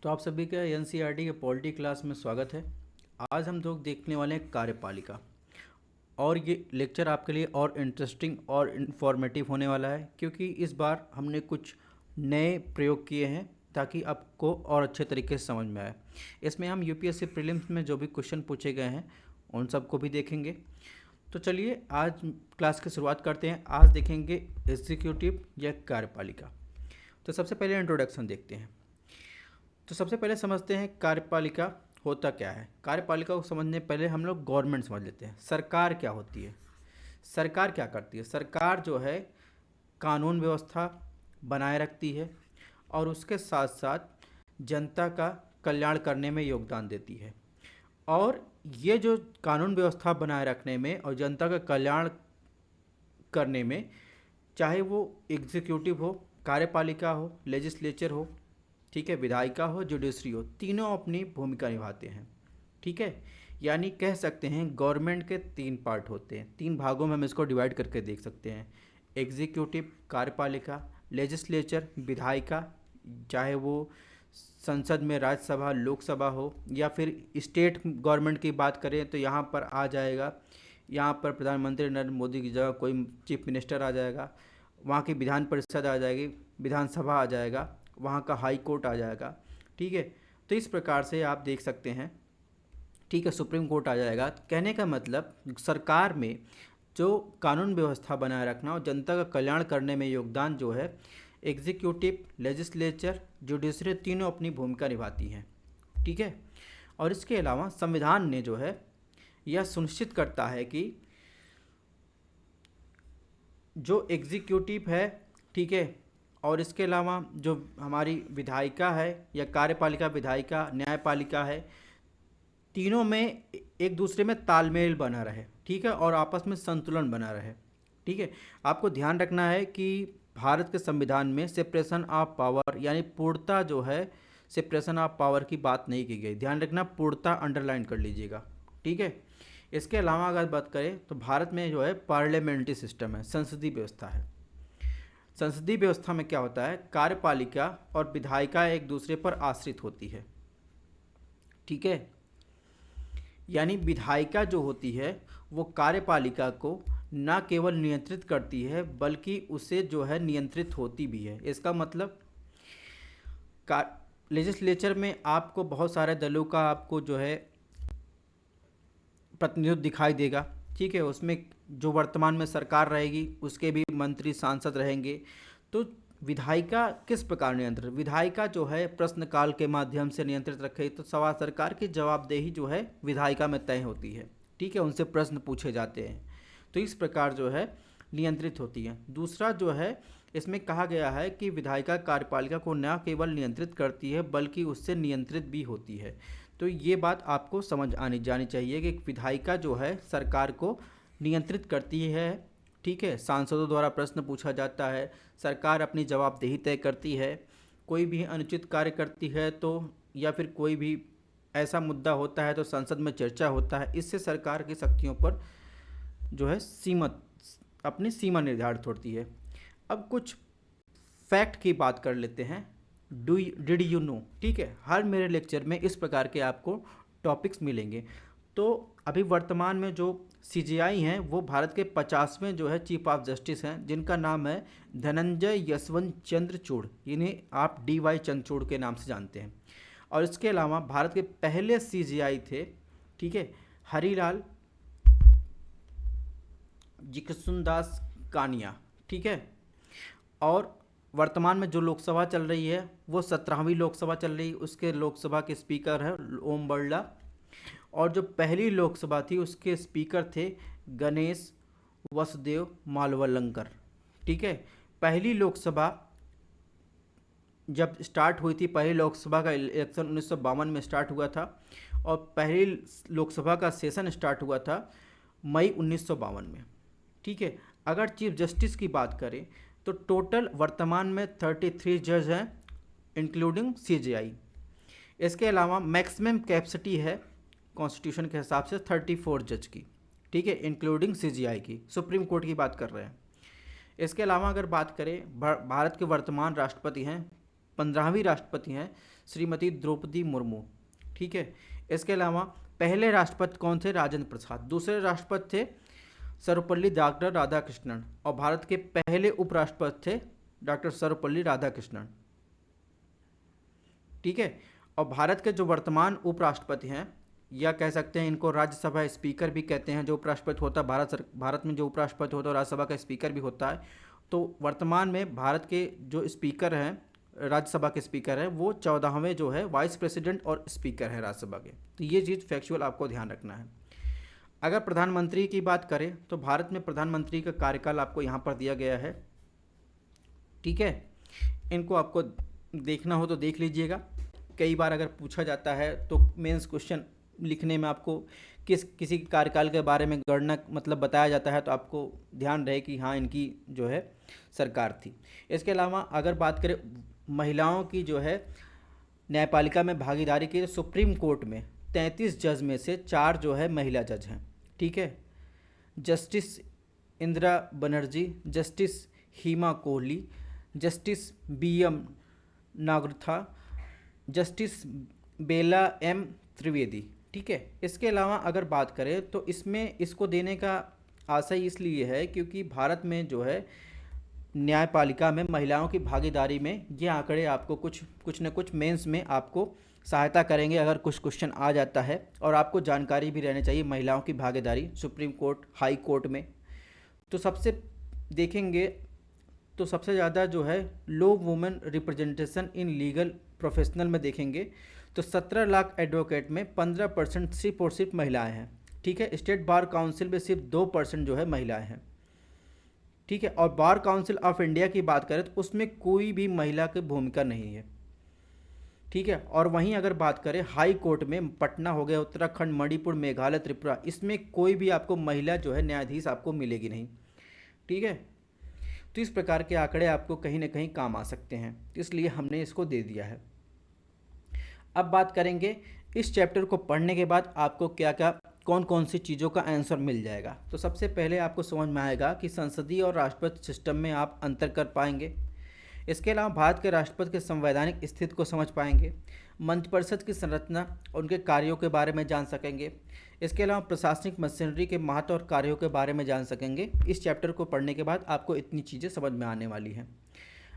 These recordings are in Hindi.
तो आप सभी का एनसीईआरटी के पॉलिटी क्लास में स्वागत है। आज हम लोग देखने वाले हैं कार्यपालिका, और ये लेक्चर आपके लिए और इंटरेस्टिंग और इन्फॉर्मेटिव होने वाला है, क्योंकि इस बार हमने कुछ नए प्रयोग किए हैं ताकि आपको और अच्छे तरीके से समझ में आए। इसमें हम यूपीएससी प्रीलिम्स में जो भी क्वेश्चन पूछे गए हैं उन सबको भी देखेंगे। तो चलिए आज क्लास की शुरुआत करते हैं। आज देखेंगे एग्जीक्यूटिव या कार्यपालिका। तो सबसे पहले इंट्रोडक्शन देखते हैं। तो सबसे पहले समझते हैं कार्यपालिका होता क्या है। कार्यपालिका को समझने पहले हम लोग गवर्नमेंट समझ लेते हैं। सरकार क्या होती है, सरकार क्या करती है। सरकार जो है कानून व्यवस्था बनाए रखती है और उसके साथ साथ जनता का कल्याण करने में योगदान देती है। और ये जो कानून व्यवस्था बनाए रखने में और जनता का कल्याण करने में, चाहे वो एग्जीक्यूटिव हो, कार्यपालिका हो, लेजिस्लेचर हो, ठीक है, विधायिका हो, जुडिशरी हो, तीनों अपनी भूमिका निभाते हैं। ठीक है, यानी कह सकते हैं गवर्नमेंट के तीन पार्ट होते हैं। तीन भागों में हम इसको डिवाइड करके देख सकते हैं। एग्जीक्यूटिव कार्यपालिका, लेजिस्लेचर विधायिका, चाहे वो संसद में राज्यसभा लोकसभा हो, या फिर स्टेट गवर्नमेंट की बात करें तो यहाँ पर आ जाएगा, यहाँ पर प्रधानमंत्री नरेंद्र मोदी की जगह कोई चीफ मिनिस्टर आ जाएगा, वहाँ की विधान परिषद आ जाएगी, विधानसभा आ जाएगा, वहाँ का हाई कोर्ट आ जाएगा। ठीक है, तो इस प्रकार से आप देख सकते हैं। ठीक है, सुप्रीम कोर्ट आ जाएगा। कहने का मतलब सरकार में जो कानून व्यवस्था बनाए रखना और जनता का कल्याण करने में योगदान जो है, एग्जीक्यूटिव, लेजिस्लेचर, जुडिशरी तीनों अपनी भूमिका निभाती हैं। ठीक है, और इसके अलावा संविधान ने जो है यह सुनिश्चित करता है कि जो एग्जीक्यूटिव है, ठीक है, और इसके अलावा जो हमारी विधायिका है या कार्यपालिका, विधायिका, न्यायपालिका है, तीनों में एक दूसरे में तालमेल बना रहे। ठीक है, और आपस में संतुलन बना रहे। ठीक है, आपको ध्यान रखना है कि भारत के संविधान में सेपरेशन ऑफ पावर यानी पूर्णता जो है, सेपरेशन ऑफ पावर की बात नहीं की गई। ध्यान रखना, पूर्णता अंडरलाइन कर लीजिएगा। ठीक है, इसके अलावा अगर बात करें तो भारत में जो है पार्लियामेंट्री सिस्टम है, संसदीय व्यवस्था है। संसदीय व्यवस्था में क्या होता है, कार्यपालिका और विधायिका एक दूसरे पर आश्रित होती है। ठीक है, यानी विधायिका जो होती है वो कार्यपालिका को न केवल नियंत्रित करती है बल्कि उसे जो है नियंत्रित होती भी है। इसका मतलब लेजिस्लेचर में आपको बहुत सारे दलों का आपको जो है प्रतिनिधित्व दिखाई देगा। ठीक है, उसमें जो वर्तमान में सरकार रहेगी उसके भी मंत्री सांसद रहेंगे। तो विधायिका किस प्रकार नियंत्रित, विधायिका जो है प्रश्नकाल के माध्यम से नियंत्रित रखे, तो सवाल सरकार की जवाबदेही जो है विधायिका में तय होती है। ठीक है, उनसे प्रश्न पूछे जाते हैं, तो इस प्रकार जो है नियंत्रित होती है। दूसरा जो है, इसमें कहा गया है कि विधायिका कार्यपालिका को न केवल नियंत्रित करती है बल्कि उससे नियंत्रित भी होती है। तो ये बात आपको समझ आनी जानी चाहिए कि विधायिका जो है सरकार को नियंत्रित करती है। ठीक है, सांसदों द्वारा प्रश्न पूछा जाता है, सरकार अपनी जवाबदेही तय करती है, कोई भी अनुचित कार्य करती है तो, या फिर कोई भी ऐसा मुद्दा होता है तो संसद में चर्चा होता है। इससे सरकार की शक्तियों पर जो है अपनी सीमा निर्धारित होती है। अब कुछ फैक्ट की बात कर लेते हैं। Did you know. ठीक है, हर मेरे लेक्चर में इस प्रकार के आपको टॉपिक्स मिलेंगे। तो अभी वर्तमान में जो सीजेआई हैं वो भारत के 50वें जो है चीफ ऑफ जस्टिस हैं, जिनका नाम है धनंजय यशवंत चंद्रचूड़। इन्हें आप DY चंद्रचूड़ के नाम से जानते हैं। और इसके अलावा भारत के पहले सीजेआई थे, ठीक है, हरिलाल जिक्सुनदास कानिया। ठीक है, और वर्तमान में जो लोकसभा चल रही है वो 17वीं लोकसभा चल रही है, उसके लोकसभा के स्पीकर है ओम बिरला। और जो पहली लोकसभा थी उसके स्पीकर थे गणेश वसुदेव मालवलंकर। ठीक है, पहली लोकसभा जब स्टार्ट हुई थी, पहली लोकसभा का इलेक्शन 1952 में स्टार्ट हुआ था, और पहली लोकसभा का सेशन स्टार्ट हुआ था मई 1952 में। ठीक है, अगर चीफ जस्टिस की बात करें तो टोटल वर्तमान में 33 जज हैं इंक्लूडिंग सीजेआई। इसके अलावा मैक्सिमम कैपेसिटी है कॉन्स्टिट्यूशन के हिसाब से 34 जज की। ठीक है, इंक्लूडिंग सीजेआई की, सुप्रीम कोर्ट की बात कर रहे हैं। इसके अलावा अगर बात करें, भारत के वर्तमान राष्ट्रपति हैं, 15वीं राष्ट्रपति हैं श्रीमती द्रौपदी मुर्मू। ठीक है, इसके अलावा पहले राष्ट्रपति कौन थे? राजेंद्र प्रसाद। दूसरे राष्ट्रपति थे सर्वपल्ली डॉक्टर राधाकृष्णन, और भारत के पहले उपराष्ट्रपति थे डॉक्टर सर्वपल्ली राधाकृष्णन। ठीक है, और भारत के जो वर्तमान उपराष्ट्रपति हैं, या कह सकते हैं इनको राज्यसभा स्पीकर भी कहते हैं, जो उपराष्ट्रपति होता है भारत में जो उपराष्ट्रपति होता है राज्यसभा का स्पीकर भी होता है। तो वर्तमान में भारत के जो स्पीकर हैं, राज्यसभा के स्पीकर हैं, वो 14वें जो है वाइस प्रेसिडेंट और स्पीकर हैं राज्यसभा के। तो ये चीज़ फैक्चुअल आपको ध्यान रखना है। अगर प्रधानमंत्री की बात करें तो भारत में प्रधानमंत्री का कार्यकाल आपको यहाँ पर दिया गया है। ठीक है, इनको आपको देखना हो तो देख लीजिएगा। कई बार अगर पूछा जाता है तो मेंस क्वेश्चन लिखने में आपको किसी कार्यकाल के बारे में गणना मतलब बताया जाता है, तो आपको ध्यान रहे कि हाँ इनकी जो है सरकार थी। इसके अलावा अगर बात करें महिलाओं की जो है न्यायपालिका में भागीदारी की, तो सुप्रीम कोर्ट में 33 जज में से 4 जो है महिला जज हैं। ठीक है, जस्टिस इंदिरा बनर्जी, जस्टिस हिमा कोहली, जस्टिस BM नागरथा, जस्टिस बेला M त्रिवेदी। ठीक है, इसके अलावा अगर बात करें तो इसमें इसको देने का आशय इसलिए है क्योंकि भारत में जो है न्यायपालिका में महिलाओं की भागीदारी में ये आंकड़े आपको कुछ न कुछ मेंस में आपको सहायता करेंगे अगर कुछ क्वेश्चन आ जाता है, और आपको जानकारी भी रहनी चाहिए महिलाओं की भागीदारी सुप्रीम कोर्ट, हाई कोर्ट में। तो सबसे देखेंगे तो सबसे ज़्यादा जो है low women representation in legal professional में देखेंगे तो 17 लाख एडवोकेट में 15% सिर्फ और सिर्फ महिलाएं हैं। ठीक है, स्टेट बार काउंसिल में सिर्फ 2% जो है महिलाएं हैं। ठीक है, और बार काउंसिल ऑफ इंडिया की बात करें तो उसमें कोई भी महिला की भूमिका नहीं है। ठीक है, और वहीं अगर बात करें हाई कोर्ट में पटना हो गया, उत्तराखंड, मणिपुर, मेघालय, त्रिपुरा, इसमें कोई भी आपको महिला जो है न्यायाधीश आपको मिलेगी नहीं। ठीक है, तो इस प्रकार के आंकड़े आपको कहीं ना कहीं काम आ सकते हैं, इसलिए हमने इसको दे दिया है। अब बात करेंगे इस चैप्टर को पढ़ने के बाद आपको क्या क्या कौन कौन सी चीज़ों का आंसर मिल जाएगा। तो सबसे पहले आपको समझ में आएगा कि संसदीय और राष्ट्रपति सिस्टम में आप अंतर कर पाएंगे। इसके अलावा भारत के राष्ट्रपति के संवैधानिक स्थिति को समझ पाएंगे, मंत्रिपरिषद की संरचना, उनके कार्यों के बारे में जान सकेंगे। इसके अलावा प्रशासनिक मशीनरी के महत्व और कार्यों के बारे में जान सकेंगे। इस चैप्टर को पढ़ने के बाद आपको इतनी चीज़ें समझ में आने वाली हैं।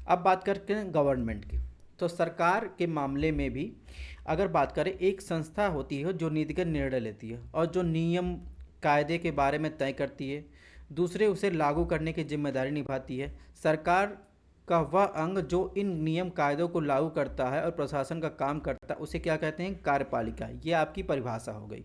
अब बात करते हैं गवर्नमेंट की। तो सरकार के मामले में भी अगर बात करें, एक संस्था होती है जो नीतिगत निर्णय लेती है और जो नियम कायदे के बारे में तय करती है, दूसरे उसे लागू करने की जिम्मेदारी निभाती है। सरकार का वह अंग जो इन नियम कायदों को लागू करता है और प्रशासन का काम करता है, उसे क्या कहते हैं? कार्यपालिका। ये आपकी परिभाषा हो गई।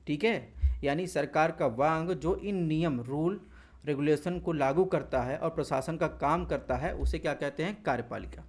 ठीक है, यानी सरकार का वह अंग जो इन नियम, रूल, रेगुलेशन को लागू करता है और प्रशासन का काम करता है, उसे क्या कहते हैं? कार्यपालिका।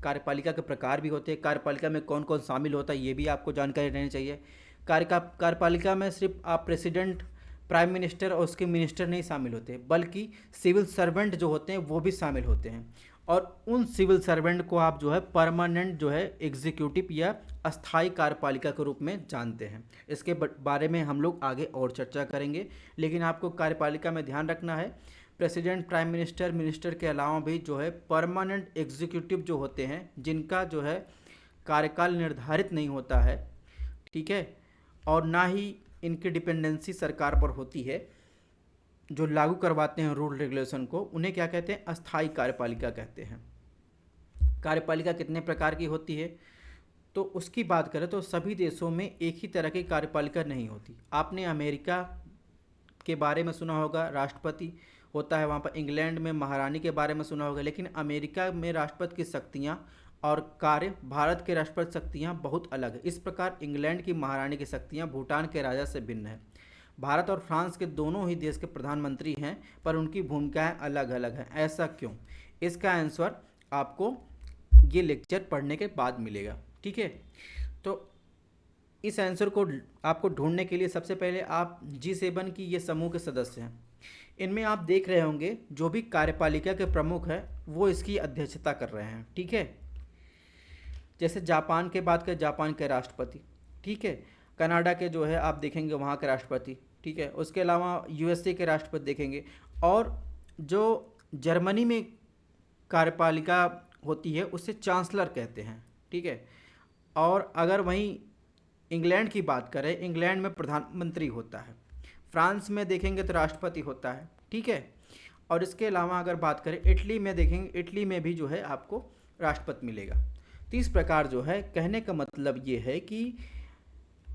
कार्यपालिका के प्रकार भी होते हैं, कार्यपालिका में कौन कौन शामिल होता है ये भी आपको जानकारी रहनी चाहिए। कार्यपालिका में सिर्फ आप प्रेसिडेंट, प्राइम मिनिस्टर और उसके मिनिस्टर नहीं शामिल होते, बल्कि सिविल सर्वेंट जो होते हैं वो भी शामिल होते हैं। और उन सिविल सर्वेंट को आप जो है परमानेंट जो है एग्जीक्यूटिव या अस्थाई कार्यपालिका के रूप में जानते हैं। इसके बारे में हम लोग आगे और चर्चा करेंगे, लेकिन आपको कार्यपालिका में ध्यान रखना है प्रेसिडेंट, प्राइम मिनिस्टर, मिनिस्टर के अलावा भी जो है परमानेंट एग्जीक्यूटिव जो होते हैं, जिनका जो है कार्यकाल निर्धारित नहीं होता है। ठीक है, और ना ही इनकी डिपेंडेंसी सरकार पर होती है, जो लागू करवाते हैं रूल रेगुलेशन को, उन्हें क्या कहते हैं? अस्थाई कार्यपालिका कहते हैं। कार्यपालिका कितने प्रकार की होती है तो उसकी बात करें तो सभी देशों में एक ही तरह की कार्यपालिका नहीं होती। आपने अमेरिका के बारे में सुना होगा, राष्ट्रपति होता है वहाँ पर। इंग्लैंड में महारानी के बारे में सुना होगा, लेकिन अमेरिका में राष्ट्रपति की शक्तियाँ और कार्य भारत के राष्ट्रपति शक्तियाँ बहुत अलग है। इस प्रकार इंग्लैंड की महारानी की शक्तियाँ भूटान के राजा से भिन्न है। भारत और फ्रांस के दोनों ही देश के प्रधानमंत्री हैं, पर उनकी भूमिकाएं अलग अलग हैं। ऐसा क्यों? इसका आंसर आपको ये लेक्चर पढ़ने के बाद मिलेगा। ठीक है, तो इस आंसर को आपको ढूंढने के लिए सबसे पहले आप G7 की ये समूह के सदस्य हैं। इनमें आप देख रहे होंगे जो भी कार्यपालिका के प्रमुख हैं वो इसकी अध्यक्षता कर रहे हैं। ठीक है, जैसे जापान के बात करें, जापान के राष्ट्रपति। ठीक है, कनाडा के जो है आप देखेंगे वहाँ के राष्ट्रपति। ठीक है, उसके अलावा USA के राष्ट्रपति देखेंगे, और जो जर्मनी में कार्यपालिका होती है उसे चांसलर कहते हैं। ठीक है, और अगर वहीं इंग्लैंड की बात करें, इंग्लैंड में प्रधानमंत्री होता है। फ्रांस में देखेंगे तो राष्ट्रपति होता है, ठीक है। और इसके अलावा अगर बात करें इटली में देखेंगे, इटली में भी जो है आपको राष्ट्रपति मिलेगा। तो इस प्रकार जो है कहने का मतलब ये है कि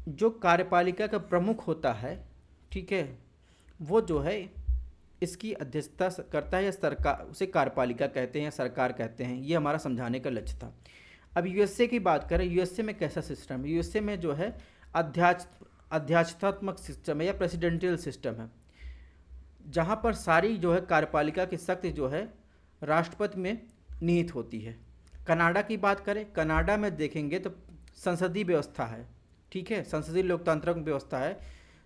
जो कार्यपालिका का प्रमुख होता है, ठीक है, वो जो है इसकी अध्यक्षता करता है, या सरकार, उसे कार्यपालिका कहते हैं या सरकार कहते हैं। ये हमारा समझाने का लक्ष्य था। अब यूएसए की बात करें, यूएसए में कैसा सिस्टम है? यूएसए में जो है अध्यक्षतात्मक सिस्टम है या प्रेसिडेंशियल सिस्टम है, जहाँ पर सारी जो है कार्यपालिका की शक्ति जो है राष्ट्रपति में निहित होती है। कनाडा की बात करें, कनाडा में देखेंगे तो संसदीय व्यवस्था है, ठीक है, संसदीय लोकतांत्रिक व्यवस्था है,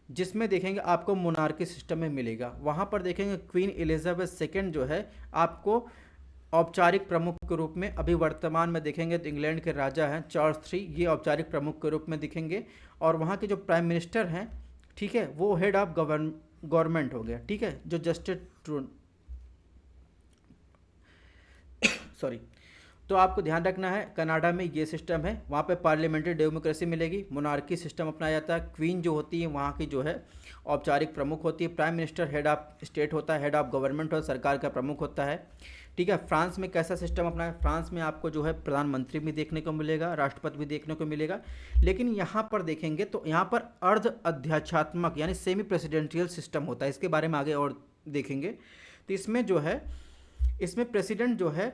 जिसमें देखेंगे आपको मोनार्की सिस्टम में मिलेगा। वहाँ पर देखेंगे क्वीन एलिजाबेथ सेकेंड जो है आपको औपचारिक प्रमुख के रूप में, अभी वर्तमान में देखेंगे तो इंग्लैंड के राजा हैं चार्ल्स थ्री, ये औपचारिक प्रमुख के रूप में दिखेंगे। और वहाँ के जो प्राइम मिनिस्टर हैं, ठीक है, वो हेड ऑफ गवर्नमेंट हो गया, ठीक है, जो जस्टिस सॉरी। तो आपको ध्यान रखना है कनाडा में ये सिस्टम है। वहाँ पे पार्लियामेंट्री डेमोक्रेसी मिलेगी, मोनार्की सिस्टम अपनाया जाता है। क्वीन जो होती है वहाँ की जो है औपचारिक प्रमुख होती है। Prime minister head of state होता है, हेड ऑफ गवर्नमेंट होता है, सरकार का प्रमुख होता है, ठीक है। फ्रांस में कैसा सिस्टम अपना है? फ्रांस में आपको जो है प्रधानमंत्री भी देखने को मिलेगा, राष्ट्रपति भी देखने को मिलेगा। लेकिन यहाँ पर देखेंगे तो यहाँ पर अर्ध अध्यक्षात्मक यानी सेमी प्रेसिडेंशियल सिस्टम होता है। इसके बारे में आगे और देखेंगे। तो इसमें जो है, इसमें प्रेसिडेंट जो है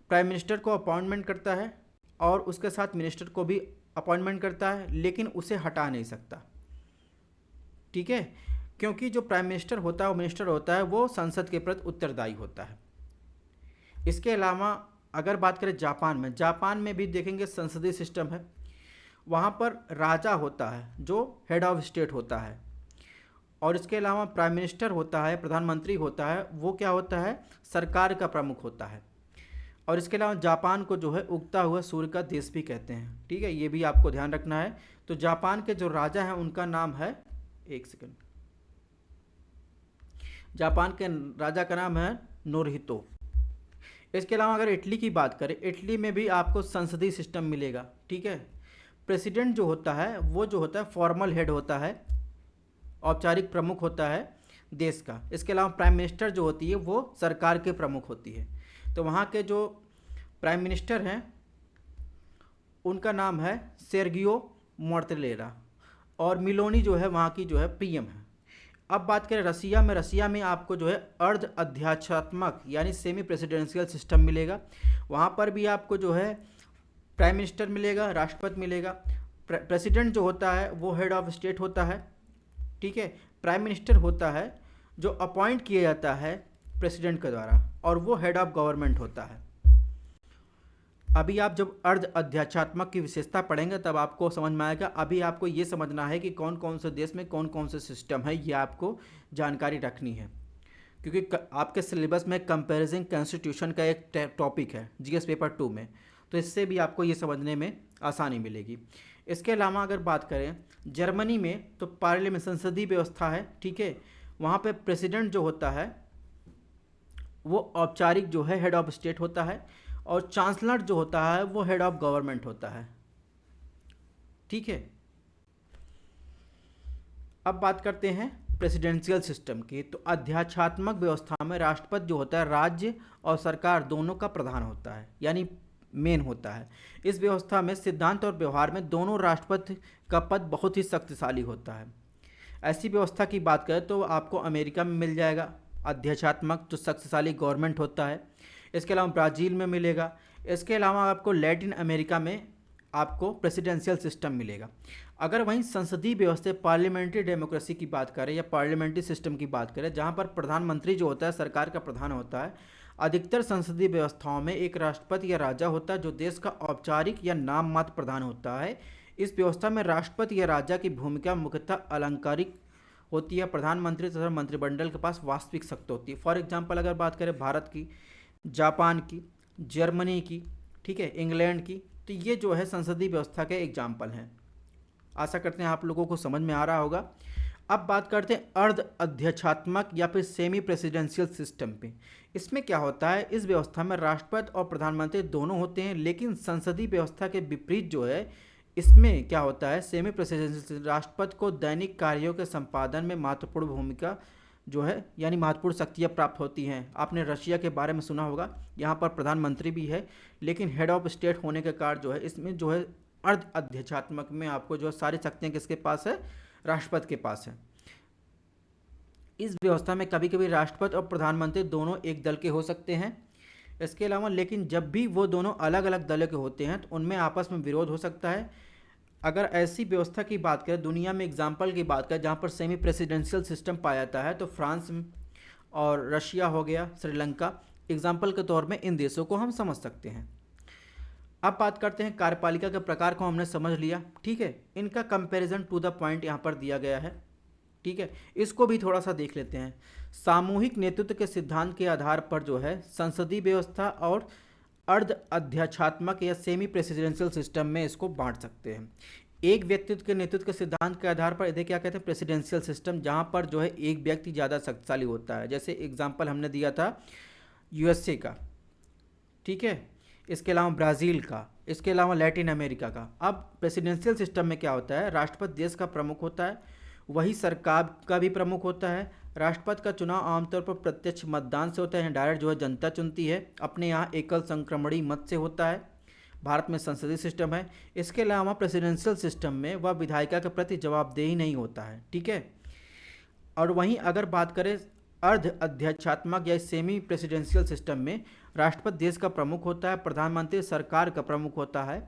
प्राइम मिनिस्टर को अपॉइंटमेंट करता है और उसके साथ मिनिस्टर को भी अपॉइंटमेंट करता है, लेकिन उसे हटा नहीं सकता, ठीक है, क्योंकि जो प्राइम मिनिस्टर होता है, वो मिनिस्टर होता है, वो संसद के प्रति उत्तरदायी होता है। इसके अलावा अगर बात करें जापान में, जापान में भी देखेंगे संसदीय सिस्टम है। वहाँ पर राजा होता है जो हेड ऑफ स्टेट होता है, और इसके अलावा प्राइम मिनिस्टर होता है, प्रधानमंत्री होता है, वो क्या होता है? सरकार का प्रमुख होता है। और इसके अलावा जापान को जो है उगता हुआ सूर्य का देश भी कहते हैं, ठीक है, ये भी आपको ध्यान रखना है। तो जापान के जो राजा हैं उनका नाम है, एक सेकंड, जापान के राजा का नाम है नोरहितो। इसके अलावा अगर इटली की बात करें, इटली में भी आपको संसदीय सिस्टम मिलेगा, ठीक है। प्रेसिडेंट जो होता है वो जो होता है फॉर्मल हेड होता है, औपचारिक प्रमुख होता है देश का। इसके अलावा प्राइम मिनिस्टर जो होती है वो सरकार के प्रमुख होती है। तो वहाँ के जो प्राइम मिनिस्टर हैं उनका नाम है सेर्गियो मोर्तलेरा, और मिलोनी जो है वहाँ की जो है पीएम है। अब बात करें रसिया में, रसिया में आपको जो है अर्ध अध्यक्षात्मक यानी सेमी प्रेसिडेंशियल सिस्टम मिलेगा। वहाँ पर भी आपको जो है प्राइम मिनिस्टर मिलेगा, राष्ट्रपति मिलेगा। प्रेसिडेंट जो होता है वो हेड ऑफ स्टेट होता है, ठीक है। प्राइम मिनिस्टर होता है जो अपॉइंट किया जाता है प्रेसिडेंट के द्वारा, और वो हेड ऑफ गवर्नमेंट होता है। अभी आप जब अर्ध अध्यक्षात्मक की विशेषता पढ़ेंगे तब आपको समझ में आएगा। अभी आपको ये समझना है कि कौन कौन से देश में कौन कौन से सिस्टम है, ये आपको जानकारी रखनी है, क्योंकि आपके सिलेबस में कंपैरिजन कॉन्स्टिट्यूशन का एक टॉपिक है जीएस पेपर 2 में, तो इससे भी आपको ये समझने में आसानी मिलेगी। इसके अलावा अगर बात करें जर्मनी में, तो पार्लियामेंट संसदीय व्यवस्था है, ठीक है। वहाँ पे प्रेसिडेंट जो होता है वो औपचारिक जो है हेड ऑफ स्टेट होता है, और चांसलर जो होता है वो हेड ऑफ गवर्नमेंट होता है, ठीक है। अब बात करते हैं प्रेसिडेंशियल सिस्टम की। तो अध्यक्षात्मक व्यवस्था में राष्ट्रपति जो होता है राज्य और सरकार दोनों का प्रधान होता है, यानी मेन होता है। इस व्यवस्था में सिद्धांत और व्यवहार में दोनों राष्ट्रपति का पद बहुत ही शक्तिशाली होता है। ऐसी व्यवस्था की बात करें तो आपको अमेरिका में मिल जाएगा अध्यक्षात्मक जो शक्तिशाली गवर्नमेंट होता है। इसके अलावा ब्राज़ील में मिलेगा। इसके अलावा आपको लैटिन अमेरिका में आपको प्रेसिडेंशियल सिस्टम मिलेगा। अगर वहीं संसदीय व्यवस्था पार्लियामेंट्री डेमोक्रेसी की बात करें या पार्लियामेंट्री सिस्टम की बात करें, जहां पर प्रधानमंत्री जो होता है सरकार का प्रधान होता है, अधिकतर संसदीय व्यवस्थाओं में एक राष्ट्रपति या राजा होता है जो देश का औपचारिक या नाम मात्र प्रधान होता है। इस व्यवस्था में राष्ट्रपति या राजा की भूमिका मुख्यतः अलंकारिक होती है। प्रधानमंत्री तथा मंत्रिमंडल के पास वास्तविक सत्ता होती है। फॉर एग्जाम्पल अगर बात करें भारत की, जापान की, जर्मनी की, ठीक है, इंग्लैंड की, तो ये जो है संसदीय व्यवस्था के एग्जाम्पल हैं। आशा करते हैं आप लोगों को समझ में आ रहा होगा। अब बात करते हैं अर्ध अध्यक्षात्मक या फिर सेमी प्रेसिडेंशियल सिस्टम पे। इसमें क्या होता है, इस व्यवस्था में राष्ट्रपति और प्रधानमंत्री दोनों होते हैं, लेकिन संसदीय व्यवस्था के विपरीत जो है इसमें क्या होता है, सेमी प्रेसिडेंशियल राष्ट्रपति को दैनिक कार्यों के संपादन में महत्वपूर्ण भूमिका जो है यानी महत्वपूर्ण शक्तियाँ प्राप्त होती हैं। आपने रशिया के बारे में सुना होगा, यहाँ पर प्रधानमंत्री भी है, लेकिन हेड ऑफ स्टेट होने के कारण जो है इसमें जो है अर्ध अध्यक्षात्मक में आपको जो सारी शक्तियाँ किसके पास है, राष्ट्रपति के पास है। इस व्यवस्था में कभी कभी राष्ट्रपति और प्रधानमंत्री दोनों एक दल के हो सकते हैं। इसके अलावा लेकिन जब भी वो दोनों अलग अलग दल के होते हैं तो उनमें आपस में विरोध हो सकता है। अगर ऐसी व्यवस्था की बात करें, दुनिया में एग्जाम्पल की बात करें जहाँ पर सेमी प्रेसिडेंशियल सिस्टम पाया जाता है, तो फ्रांस और रशिया हो गया, श्रीलंका, एग्जाम्पल के तौर में इन देशों को हम समझ सकते हैं। अब बात करते हैं कार्यपालिका के प्रकार को हमने समझ लिया, ठीक है। इनका कंपैरिजन टू द पॉइंट यहाँ पर दिया गया है, ठीक है। इसको भी थोड़ा सा देख लेते हैं। सामूहिक नेतृत्व के सिद्धांत के आधार पर जो है संसदीय व्यवस्था और अर्ध अध्यक्षात्मक या सेमी प्रेसिडेंशियल सिस्टम में इसको बांट सकते हैं। एक व्यक्तित्व के नेतृत्व के सिद्धांत के आधार पर इन्हें क्या कहते हैं, प्रेसिडेंशियल सिस्टम, जहां पर जो है एक व्यक्ति ज़्यादा शक्तिशाली होता है। जैसे एग्जाम्पल हमने दिया था यूएसए का, ठीक है, इसके अलावा ब्राज़ील का, इसके अलावा लैटिन अमेरिका का। अब प्रेसिडेंशियल सिस्टम में क्या होता है, राष्ट्रपति देश का प्रमुख होता है, वही सरकार का भी प्रमुख होता है। राष्ट्रपति का चुनाव आमतौर पर प्रत्यक्ष मतदान से होता है, डायरेक्ट जो है जनता चुनती है। अपने यहाँ एकल संक्रमणीय मत से होता है। भारत में संसदीय सिस्टम है। इसके अलावा प्रेसिडेंशियल सिस्टम में वह विधायिका के प्रति जवाबदेही नहीं होता है, ठीक है। और वहीं अगर बात करें अर्ध अध्यक्षात्मक या सेमी प्रेसिडेंशियल सिस्टम में, राष्ट्रपति देश का प्रमुख होता है, प्रधानमंत्री सरकार का प्रमुख होता है।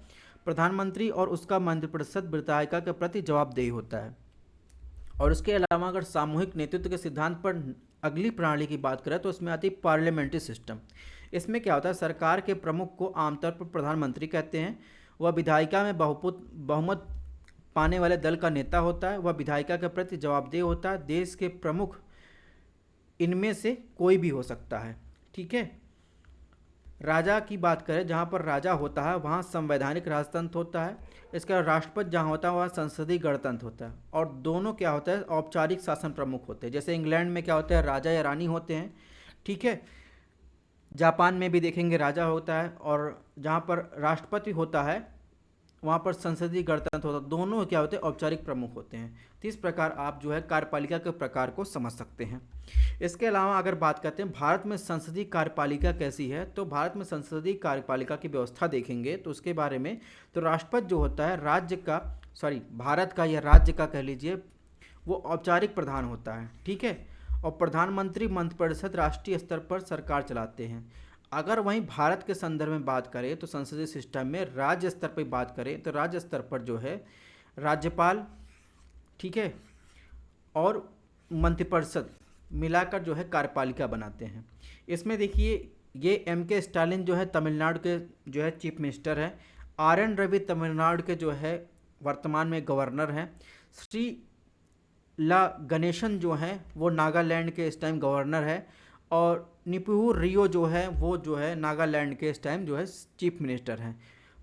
प्रधानमंत्री और उसका मंत्रिपरिषद विधायिका के प्रति जवाबदेही होता है। और इसके अलावा अगर सामूहिक नेतृत्व के सिद्धांत पर अगली प्रणाली की बात करें तो उसमें आती है पार्लियामेंट्री सिस्टम। इसमें क्या होता है, सरकार के प्रमुख को आमतौर पर प्रधानमंत्री कहते हैं। वह विधायिका में बहुमत पाने वाले दल का नेता होता है। वह विधायिका के प्रति जवाबदेह होता है। देश के प्रमुख इनमें से कोई भी हो सकता है, ठीक है। राजा की बात करें, जहाँ पर राजा होता है वहाँ संवैधानिक राजतंत्र होता है। इसका राष्ट्रपति जहाँ होता है वहाँ संसदीय गणतंत्र होता है। और दोनों क्या होता है, औपचारिक शासन प्रमुख होते हैं। जैसे इंग्लैंड में क्या होता है, राजा या रानी होते हैं, ठीक है। जापान में भी देखेंगे राजा होता है, और जहाँ पर राष्ट्रपति होता है वहाँ पर संसदीय गणतंत्र होता है। दोनों क्या होते हैं, औपचारिक प्रमुख होते हैं। तो इस प्रकार आप जो है कार्यपालिका के प्रकार को समझ सकते हैं। इसके अलावा अगर बात करते हैं भारत में संसदीय कार्यपालिका कैसी है, तो भारत में संसदीय कार्यपालिका की व्यवस्था देखेंगे तो उसके बारे में, तो राष्ट्रपति जो होता है भारत का या राज्य का कह लीजिए, वो औपचारिक प्रधान होता है, ठीक है। और प्रधानमंत्री मंत्रिपरिषद राष्ट्रीय स्तर पर सरकार चलाते हैं। अगर वहीं भारत के संदर्भ में बात करें तो संसदीय सिस्टम में राज्य स्तर पर बात करें तो राज्य स्तर पर जो है राज्यपाल, ठीक है, और मंत्रिपरिषद मिलाकर जो है कार्यपालिका बनाते हैं। इसमें देखिए ये M.K. स्टालिन जो है तमिलनाडु के जो है चीफ मिनिस्टर हैं। R.N. रवि तमिलनाडु के जो है वर्तमान में गवर्नर हैं। श्री ला गणेशन जो हैं वो नागालैंड के इस टाइम गवर्नर है। और निपुहु रियो जो है वो जो है नागालैंड के इस टाइम जो है चीफ मिनिस्टर हैं।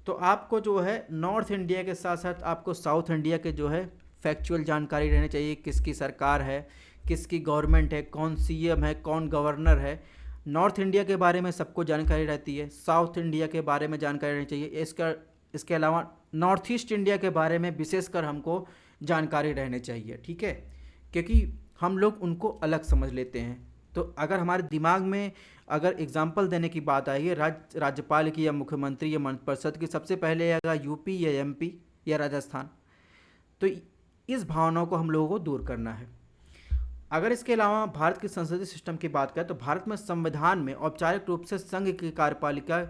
तो आपको जो है नॉर्थ इंडिया के साथ साथ आपको साउथ इंडिया के जो है फैक्चुअल जानकारी रहनी चाहिए, किसकी सरकार है, किसकी गवर्नमेंट है, कौन CM है, कौन गवर्नर है। नॉर्थ इंडिया के बारे में सबको जानकारी रहती है, साउथ इंडिया के बारे में जानकारी रहनी चाहिए। इसके अलावा नॉर्थ ईस्ट इंडिया के बारे में विशेषकर हमको जानकारी रहनी चाहिए, ठीक है, क्योंकि हम लोग उनको अलग समझ लेते हैं। तो अगर हमारे दिमाग में अगर एग्जाम्पल देने की बात आई है राज्यपाल की या मुख्यमंत्री या मंत्रिपरिषद की, सबसे पहले आएगा यूपी या MP या राजस्थान। तो इस भावनाओं को हम लोगों को दूर करना है। अगर इसके अलावा भारत के संसदीय सिस्टम की बात करें तो भारत में संविधान में औपचारिक रूप से संघ की कार्यपालिका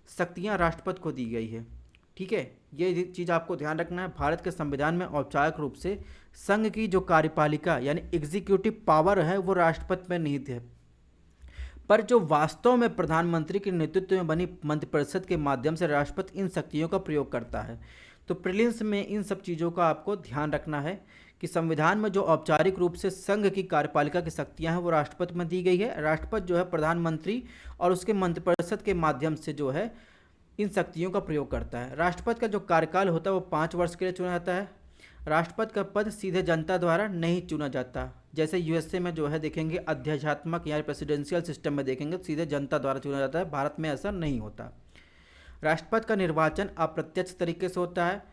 शक्तियां राष्ट्रपति को दी गई है, ठीक है। ये चीज़ आपको ध्यान रखना है। भारत के संविधान में औपचारिक रूप से संघ की जो कार्यपालिका यानी एग्जीक्यूटिव पावर है वो राष्ट्रपति में निहित है, पर जो वास्तव में प्रधानमंत्री के नेतृत्व में बनी मंत्रिपरिषद के माध्यम से राष्ट्रपति इन शक्तियों का प्रयोग करता है। तो प्रीलिम्स में इन सब चीज़ों का आपको ध्यान रखना है कि संविधान में जो औपचारिक रूप से संघ की कार्यपालिका की शक्तियां हैं वो राष्ट्रपति में दी गई है। राष्ट्रपति जो है प्रधानमंत्री और उसके मंत्रिपरिषद के माध्यम से जो है इन शक्तियों का प्रयोग करता है। राष्ट्रपति का जो कार्यकाल होता है वो 5 वर्ष के लिए चुना जाता है। राष्ट्रपति का पद सीधे जनता द्वारा नहीं चुना जाता। जैसे USA में जो है देखेंगे अध्यक्षात्मक या प्रेसिडेंशियल सिस्टम में देखेंगे सीधे जनता द्वारा चुना जाता है। भारत में ऐसा नहीं होता। राष्ट्रपति का निर्वाचन अप्रत्यक्ष तरीके से होता है,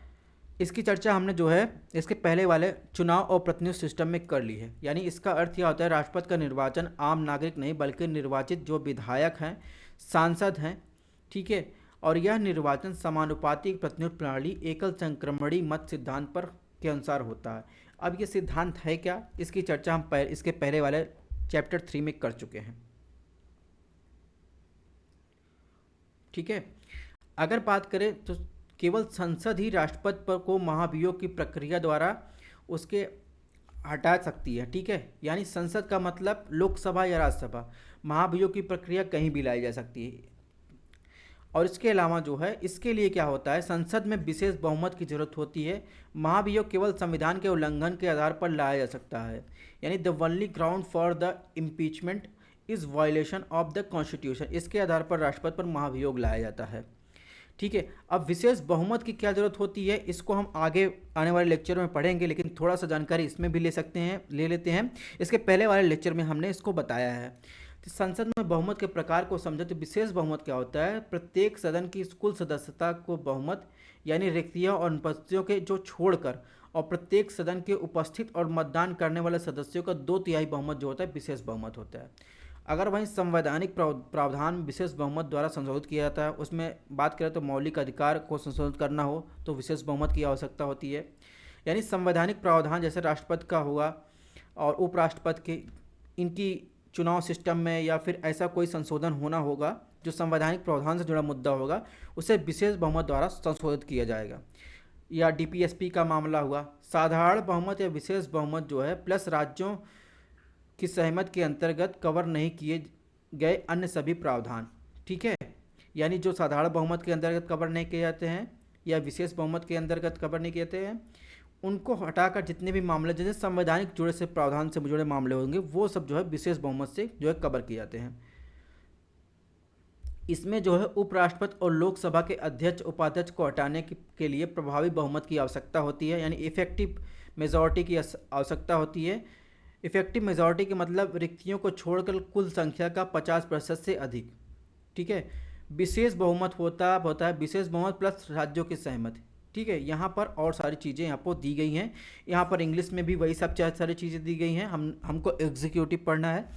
इसकी चर्चा हमने जो है इसके पहले वाले चुनाव और प्रतिनिधि सिस्टम में कर ली है। यानी इसका अर्थ क्या होता है, राष्ट्रपति का निर्वाचन आम नागरिक नहीं बल्कि निर्वाचित जो विधायक हैं, सांसद हैं, ठीक है, और यह निर्वाचन समानुपाती प्रतिनिधि प्रणाली एकल संक्रमणी मत सिद्धांत पर के अनुसार होता है। अब ये सिद्धांत है क्या, इसकी चर्चा हम इसके पहले वाले चैप्टर 3 में कर चुके हैं, ठीक है। अगर बात करें तो केवल संसद ही राष्ट्रपति पर को महाभियोग की प्रक्रिया द्वारा उसके हटा सकती है, ठीक है। यानी संसद का मतलब लोकसभा या राज्यसभा, महाभियोग की प्रक्रिया कहीं भी लाई जा सकती है। और इसके अलावा जो है इसके लिए क्या होता है, संसद में विशेष बहुमत की जरूरत होती है। महाभियोग केवल संविधान के उल्लंघन के आधार पर लाया जा सकता है। यानी the only ground for the impeachment is violation of the constitution, इसके आधार पर राष्ट्रपति पर महाभियोग लाया जाता है, ठीक है। अब विशेष बहुमत की क्या जरूरत होती है, इसको हम आगे आने वाले लेक्चर में पढ़ेंगे, लेकिन थोड़ा सा जानकारी इसमें भी ले लेते हैं। इसके पहले वाले लेक्चर में हमने इसको बताया है। तो संसद में बहुमत के प्रकार को समझे तो विशेष बहुमत क्या होता है, प्रत्येक सदन की कुल सदस्यता को बहुमत यानी रिक्तियों और अनुपस्थितियों के जो छोड़कर और प्रत्येक सदन के उपस्थित और मतदान करने वाले सदस्यों का 2/3 बहुमत जो होता है विशेष बहुमत होता है। अगर वहीं संवैधानिक प्रावधान विशेष बहुमत द्वारा संशोधित किया जाता है, उसमें बात करें तो मौलिक अधिकार को संशोधित करना हो तो विशेष बहुमत की आवश्यकता होती है। यानी संवैधानिक प्रावधान जैसे राष्ट्रपति का हुआ और उपराष्ट्रपति के इनकी चुनाव सिस्टम में या फिर ऐसा कोई संशोधन होना होगा जो संवैधानिक प्रावधान से जुड़ा मुद्दा होगा, उसे विशेष बहुमत द्वारा संशोधित किया जाएगा। या डीपीएसपी का मामला हुआ, साधारण बहुमत या विशेष बहुमत जो है प्लस राज्यों की सहमति के अंतर्गत कवर नहीं किए गए अन्य सभी प्रावधान, ठीक है। यानी जो साधारण बहुमत के अंतर्गत कवर नहीं किए जाते हैं या विशेष बहुमत के अंतर्गत कवर नहीं किए जाते हैं, उनको हटाकर जितने भी मामले जैसे संवैधानिक जुड़े से प्रावधान से जुड़े मामले होंगे वो सब जो है विशेष बहुमत से जो है कवर किए जाते हैं। इसमें जो है उपराष्ट्रपति और लोकसभा के अध्यक्ष उपाध्यक्ष को हटाने के लिए प्रभावी बहुमत की आवश्यकता होती है, यानी इफेक्टिव मेजॉरिटी की आवश्यकता होती है। इफेक्टिव मेजॉरिटी के मतलब रिक्तियों को छोड़कर कुल संख्या का 50% से अधिक, ठीक है। विशेष बहुमत होता है विशेष बहुमत प्लस राज्यों की सहमति, ठीक है। यहाँ पर और सारी चीज़ें यहाँ पर दी गई हैं, यहाँ पर इंग्लिश में भी वही सब सारी चीज़ें दी गई हैं। हमको एग्जीक्यूटिव पढ़ना है,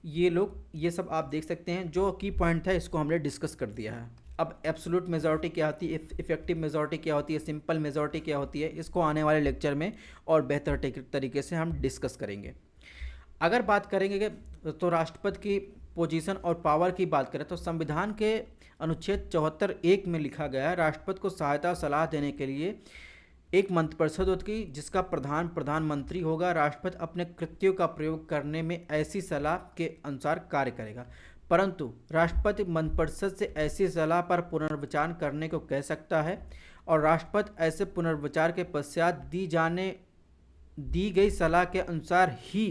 ये सब आप देख सकते हैं। जो की पॉइंट था इसको हमने डिस्कस कर दिया है। अब एब्सोल्यूट मेजॉरिटी क्या होती है, इफेक्टिव मेजॉरिटी क्या होती है, सिंपल मेजॉरिटी क्या होती है, इसको आने वाले लेक्चर में और बेहतर तरीके से हम डिस्कस करेंगे। अगर बात करेंगे तो राष्ट्रपति की पोजीशन और पावर की बात करें तो संविधान के अनुच्छेद 74(1) में लिखा गया है, राष्ट्रपति को सहायता सलाह देने के लिए एक मंत्रिपरिषद होगी जिसका प्रधानमंत्री होगा। राष्ट्रपति अपने कृत्यों का प्रयोग करने में ऐसी सलाह के अनुसार कार्य करेगा, परंतु राष्ट्रपति मंत्रिपरिषद से ऐसी सलाह पर पुनर्विचार करने को कह सकता है और राष्ट्रपति ऐसे पुनर्विचार के पश्चात दी गई सलाह के अनुसार ही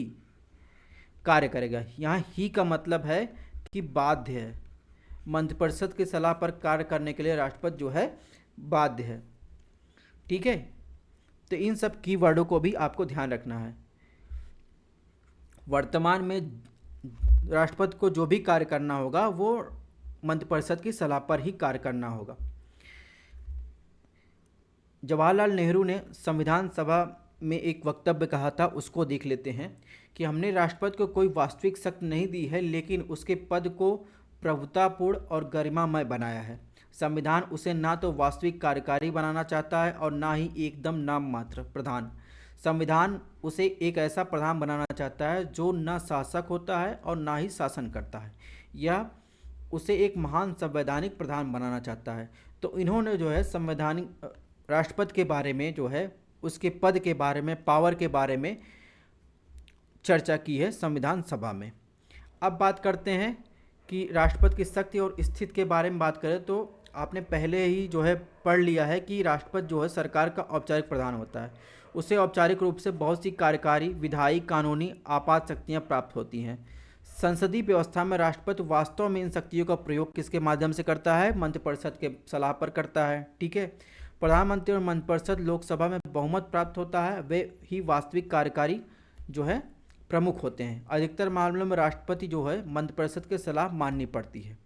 कार्य करेगा। यहाँ ही का मतलब है कि बाध्य है, मंत्रिपरिषद की सलाह पर कार्य करने के लिए राष्ट्रपति जो है बाध्य है, ठीक है। तो इन सब कीवर्डों को भी आपको ध्यान रखना है। वर्तमान में राष्ट्रपति को जो भी कार्य करना होगा वो मंत्रिपरिषद की सलाह पर ही कार्य करना होगा। जवाहरलाल नेहरू ने संविधान सभा में एक वक्तव्य कहा था, उसको देख लेते हैं कि हमने राष्ट्रपति को कोई वास्तविक शक्ति नहीं दी है, लेकिन उसके पद को प्रभुतापूर्ण और गरिमामय बनाया है। संविधान उसे ना तो वास्तविक कार्यकारी बनाना चाहता है और ना ही एकदम नाम मात्र प्रधान। संविधान उसे एक ऐसा प्रधान बनाना चाहता है जो ना शासक होता है और ना ही शासन करता है। यह उसे एक महान संवैधानिक प्रधान बनाना चाहता है। तो इन्होंने जो है संवैधानिक राष्ट्रपति के बारे में जो है उसके पद के बारे में, पावर के बारे में चर्चा की है संविधान सभा में। अब बात करते हैं कि राष्ट्रपति की शक्ति और स्थिति के बारे में बात करें तो आपने पहले ही जो है पढ़ लिया है कि राष्ट्रपति जो है सरकार का औपचारिक प्रधान होता है। उसे औपचारिक रूप से बहुत सी कार्यकारी, विधायी, कानूनी, आपात शक्तियाँ प्राप्त होती हैं। संसदीय व्यवस्था में राष्ट्रपति वास्तव में इन शक्तियों का प्रयोग किसके माध्यम से करता है, मंत्रिपरिषद के सलाह पर करता है, ठीक है। प्रधानमंत्री और मंत्रिपरिषद लोकसभा में बहुमत प्राप्त होता है, वे ही वास्तविक कार्यकारी जो है प्रमुख होते हैं। अधिकतर मामलों में राष्ट्रपति जो है मंत्रिपरिषद की सलाह माननी पड़ती है।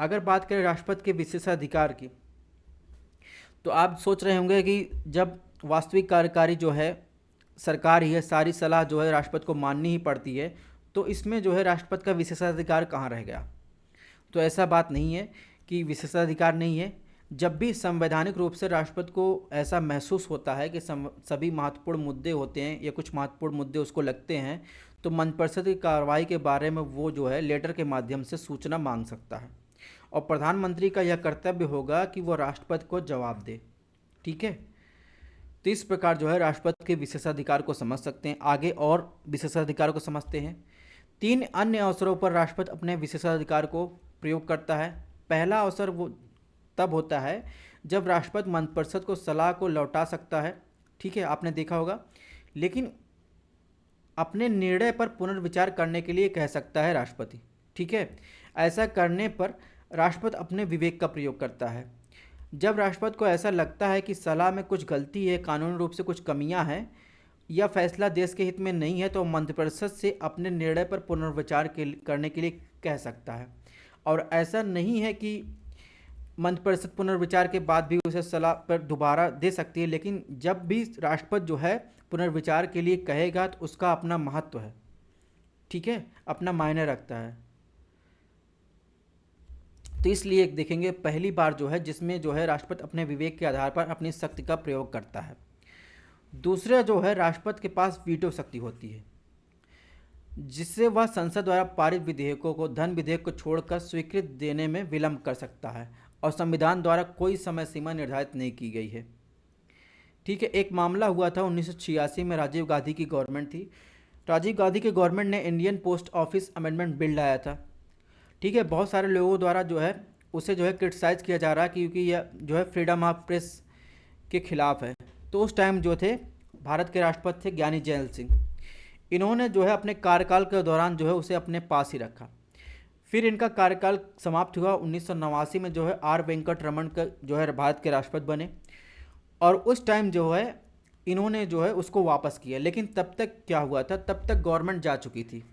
अगर बात करें राष्ट्रपति के विशेषाधिकार की तो आप सोच रहे होंगे कि जब वास्तविक कार्यकारी जो है सरकार ही है, सारी सलाह जो है राष्ट्रपति को माननी ही पड़ती है, तो इसमें जो है राष्ट्रपति का विशेषाधिकार कहाँ रह गया। तो ऐसा बात नहीं है कि विशेषाधिकार नहीं है। जब भी संवैधानिक रूप से राष्ट्रपति को ऐसा महसूस होता है कि सभी महत्वपूर्ण मुद्दे होते हैं या कुछ महत्वपूर्ण मुद्दे उसको लगते हैं, तो मंत्रिपरिषद की कार्रवाई के बारे में वो जो है लेटर के माध्यम से सूचना मांग सकता है, और प्रधानमंत्री का यह कर्तव्य होगा कि वो राष्ट्रपति को जवाब दे। ठीक है, तो इस प्रकार जो है राष्ट्रपति के विशेषाधिकार को समझ सकते हैं। आगे और विशेषाधिकार को समझते हैं। 3 अन्य अवसरों पर राष्ट्रपति अपने विशेषाधिकार को प्रयोग करता है। पहला अवसर वो तब होता है जब राष्ट्रपति मंत्रिपरिषद को सलाह को लौटा सकता है, ठीक है, आपने देखा होगा, लेकिन अपने निर्णय पर पुनर्विचार करने के लिए कह सकता है राष्ट्रपति। ठीक है, ऐसा करने पर राष्ट्रपति अपने विवेक का प्रयोग करता है। जब राष्ट्रपति को ऐसा लगता है कि सलाह में कुछ गलती है, कानूनी रूप से कुछ कमियां हैं या फैसला देश के हित में नहीं है, तो मंत्रिपरिषद से अपने निर्णय पर पुनर्विचार करने के लिए कह सकता है। और ऐसा नहीं है कि मंत्रिपरिषद पुनर्विचार के बाद भी उसे सलाह पर दोबारा दे सकती है, लेकिन जब भी राष्ट्रपति जो है पुनर्विचार के लिए कहेगा तो उसका अपना महत्व है। ठीक है, अपना मायने रखता है। तो इसलिए देखेंगे पहली बार जो है जिसमें जो है राष्ट्रपति अपने विवेक के आधार पर अपनी शक्ति का प्रयोग करता है। दूसरा जो है राष्ट्रपति के पास वीटो शक्ति होती है, जिससे वह संसद द्वारा पारित विधेयकों को धन विधेयक को छोड़कर स्वीकृत देने में विलंब कर सकता है, और संविधान द्वारा कोई समय सीमा निर्धारित नहीं की गई है। ठीक है, एक मामला हुआ था 1986 में, राजीव गांधी की गवर्नमेंट थी। राजीव गांधी के गवर्नमेंट ने Indian post office amendment bill लाया था। ठीक है, बहुत सारे लोगों द्वारा जो है उसे जो है क्रिटिसाइज़ किया जा रहा है क्योंकि यह जो है फ्रीडम ऑफ प्रेस के खिलाफ है। तो उस टाइम जो थे भारत के राष्ट्रपति थे ज्ञानी जैल सिंह। इन्होंने जो है अपने कार्यकाल के दौरान जो है उसे अपने पास ही रखा। फिर इनका कार्यकाल समाप्त हुआ 1989 में, जो है आर वेंकट रमन का जो है भारत के राष्ट्रपति बने, और उस टाइम जो है इन्होंने जो है उसको वापस किया। लेकिन तब तक क्या हुआ था, तब तक गवर्नमेंट जा चुकी थी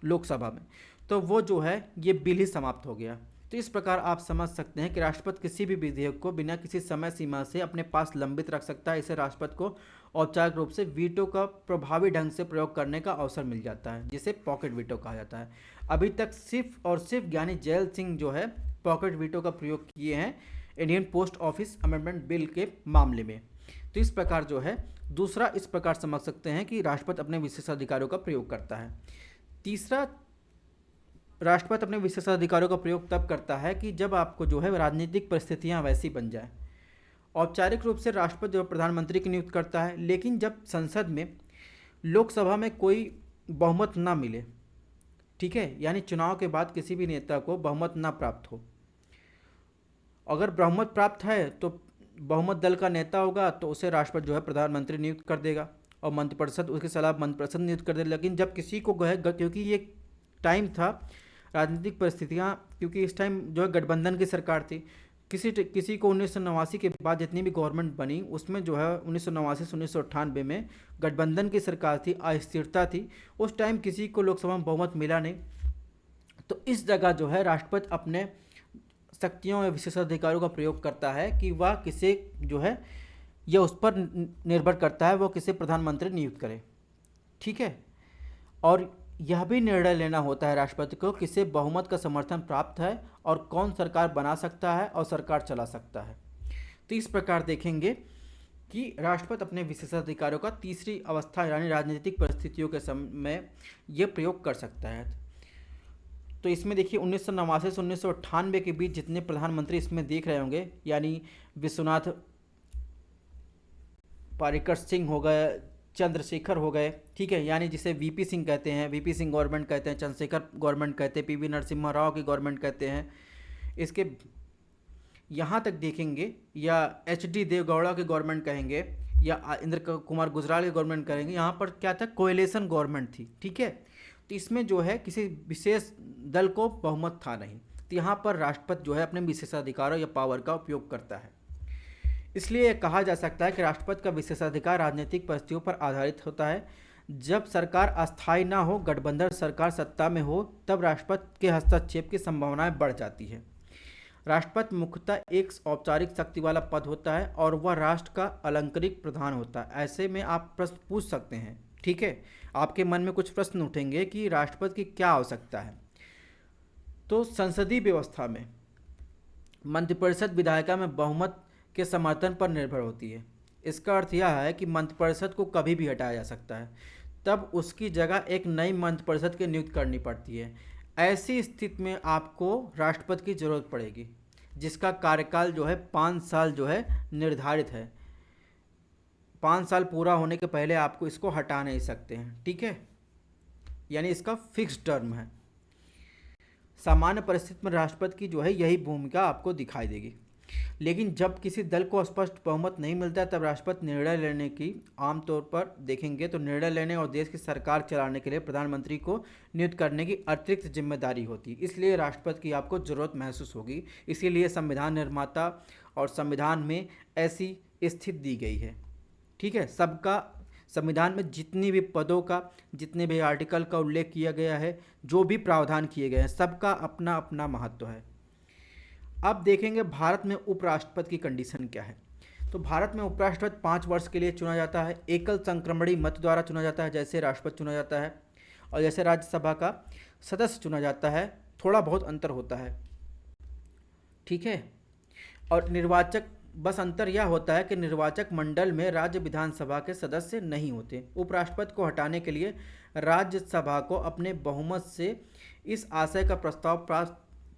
लोकसभा में, तो वो जो है ये बिल ही समाप्त हो गया। तो इस प्रकार आप समझ सकते हैं कि राष्ट्रपति किसी भी विधेयक को बिना किसी समय सीमा से अपने पास लंबित रख सकता है। इसे राष्ट्रपति को औपचारिक रूप से वीटो का प्रभावी ढंग से प्रयोग करने का अवसर मिल जाता है, जिसे पॉकेट वीटो कहा जाता है। अभी तक सिर्फ और सिर्फ ज्ञानी जैल सिंह जो है पॉकेट वीटो का प्रयोग किए हैं Indian post office amendment bill के मामले में। तो इस प्रकार जो है दूसरा इस प्रकार समझ सकते हैं कि राष्ट्रपति अपने विशेषाधिकारों का प्रयोग करता है। तीसरा, राष्ट्रपति अपने विशेषाधिकारों का प्रयोग तब करता है कि जब आपको जो है राजनीतिक परिस्थितियां वैसी बन जाए। औपचारिक रूप से राष्ट्रपति जो प्रधानमंत्री की नियुक्त करता है, लेकिन जब संसद में लोकसभा में कोई बहुमत ना मिले, ठीक है, यानी चुनाव के बाद किसी भी नेता को बहुमत ना प्राप्त हो, अगर बहुमत प्राप्त है तो बहुमत दल का नेता होगा तो उसे राष्ट्रपति जो है प्रधानमंत्री नियुक्त कर देगा और मंत्रिपरिषद उसके सलाह मंत्रिपरिषद नियुक्त कर देगा। लेकिन जब किसी को क्योंकि ये टाइम था राजनीतिक परिस्थितियाँ, क्योंकि इस टाइम जो है गठबंधन की सरकार थी, किसी को 1989 के बाद जितनी भी गवर्नमेंट बनी उसमें जो है 1989 से 1998 में गठबंधन की सरकार थी, अस्थिरता थी, उस टाइम किसी को लोकसभा में बहुमत मिला नहीं। तो इस जगह जो है राष्ट्रपति अपने शक्तियों या विशेषाधिकारों का प्रयोग करता है कि वह किसे जो है यह उस पर निर्भर करता है वो किसे प्रधानमंत्री नियुक्त करे। ठीक है, और यह भी निर्णय लेना होता है राष्ट्रपति को किसे बहुमत का समर्थन प्राप्त है और कौन सरकार बना सकता है और सरकार चला सकता है। तो इस प्रकार देखेंगे कि राष्ट्रपति अपने विशेषाधिकारों का तीसरी अवस्था यानी राजनीतिक परिस्थितियों के समय ये प्रयोग कर सकता है। तो इसमें देखिए 1989 से 1998 के बीच जितने प्रधानमंत्री इसमें देख रहे होंगे, यानी विश्वनाथ पारिकर सिंह हो गए, चंद्रशेखर हो गए, ठीक है, यानी जिसे वीपी सिंह कहते हैं, वीपी सिंह गवर्नमेंट कहते हैं, चंद्रशेखर गवर्नमेंट कहते हैं, पीवी नरसिम्हा राव की गवर्नमेंट कहते हैं। इसके यहाँ तक देखेंगे या एचडी देवगौड़ा की गवर्नमेंट कहेंगे या इंद्र कुमार गुजराल की गवर्नमेंट कहेंगे। यहाँ पर क्या था, कोएलिशन गवर्नमेंट थी। ठीक है, तो इसमें जो है किसी विशेष दल को बहुमत था नहीं, तो यहाँ पर राष्ट्रपति जो है अपने विशेषाधिकारों या पावर का उपयोग करता है। इसलिए कहा जा सकता है कि राष्ट्रपति का विशेषाधिकार राजनीतिक परिस्थितियों पर आधारित होता है। जब सरकार अस्थायी ना हो, गठबंधन सरकार सत्ता में हो, तब राष्ट्रपति के हस्तक्षेप की संभावनाएं बढ़ जाती है। राष्ट्रपति मुख्यतः एक औपचारिक शक्ति वाला पद होता है और वह राष्ट्र का अलंकृत प्रधान होता है। ऐसे में आप प्रश्न पूछ सकते हैं, ठीक है, आपके मन में कुछ प्रश्न उठेंगे कि राष्ट्रपति की क्या आवश्यकता है। तो संसदीय व्यवस्था में मंत्रिपरिषद विधायिका में बहुमत के समर्थन पर निर्भर होती है। इसका अर्थ यह है कि मंत्रिपरिषद को कभी भी हटाया जा सकता है, तब उसकी जगह एक नई मंत्रिपरिषद की नियुक्ति करनी पड़ती है। ऐसी स्थिति में आपको राष्ट्रपति की जरूरत पड़ेगी, जिसका कार्यकाल जो है 5 साल जो है निर्धारित है। 5 साल पूरा होने के पहले आपको इसको हटा नहीं सकते हैं, ठीक है, यानी इसका फिक्स टर्म है। सामान्य परिस्थिति में राष्ट्रपति की जो है यही भूमिका आपको दिखाई देगी। लेकिन जब किसी दल को स्पष्ट बहुमत नहीं मिलता, तब राष्ट्रपति निर्णय लेने की, आमतौर पर देखेंगे तो निर्णय लेने और देश की सरकार चलाने के लिए प्रधानमंत्री को नियुक्त करने की अतिरिक्त जिम्मेदारी होती है। इसलिए राष्ट्रपति की आपको ज़रूरत महसूस होगी। इसीलिए संविधान निर्माता और संविधान में ऐसी स्थिति दी गई है, ठीक है। सबका संविधान में जितनी भी पदों का, जितने भी आर्टिकल का उल्लेख किया गया है, जो भी प्रावधान किए गए हैं, सबका अपना अपना महत्व है। अब देखेंगे भारत में उपराष्ट्रपति की कंडीशन क्या है। तो भारत में उपराष्ट्रपति 5 वर्ष के लिए चुना जाता है। एकल संक्रमणी मत द्वारा चुना जाता है, जैसे राष्ट्रपति चुना जाता है, और जैसे राज्यसभा का सदस्य चुना जाता है, थोड़ा बहुत अंतर होता है, ठीक है। और निर्वाचक, बस अंतर यह होता है कि निर्वाचक मंडल में राज्य विधानसभा के सदस्य नहीं होते। उपराष्ट्रपति को हटाने के लिए राज्यसभा को अपने बहुमत से इस आशय का प्रस्ताव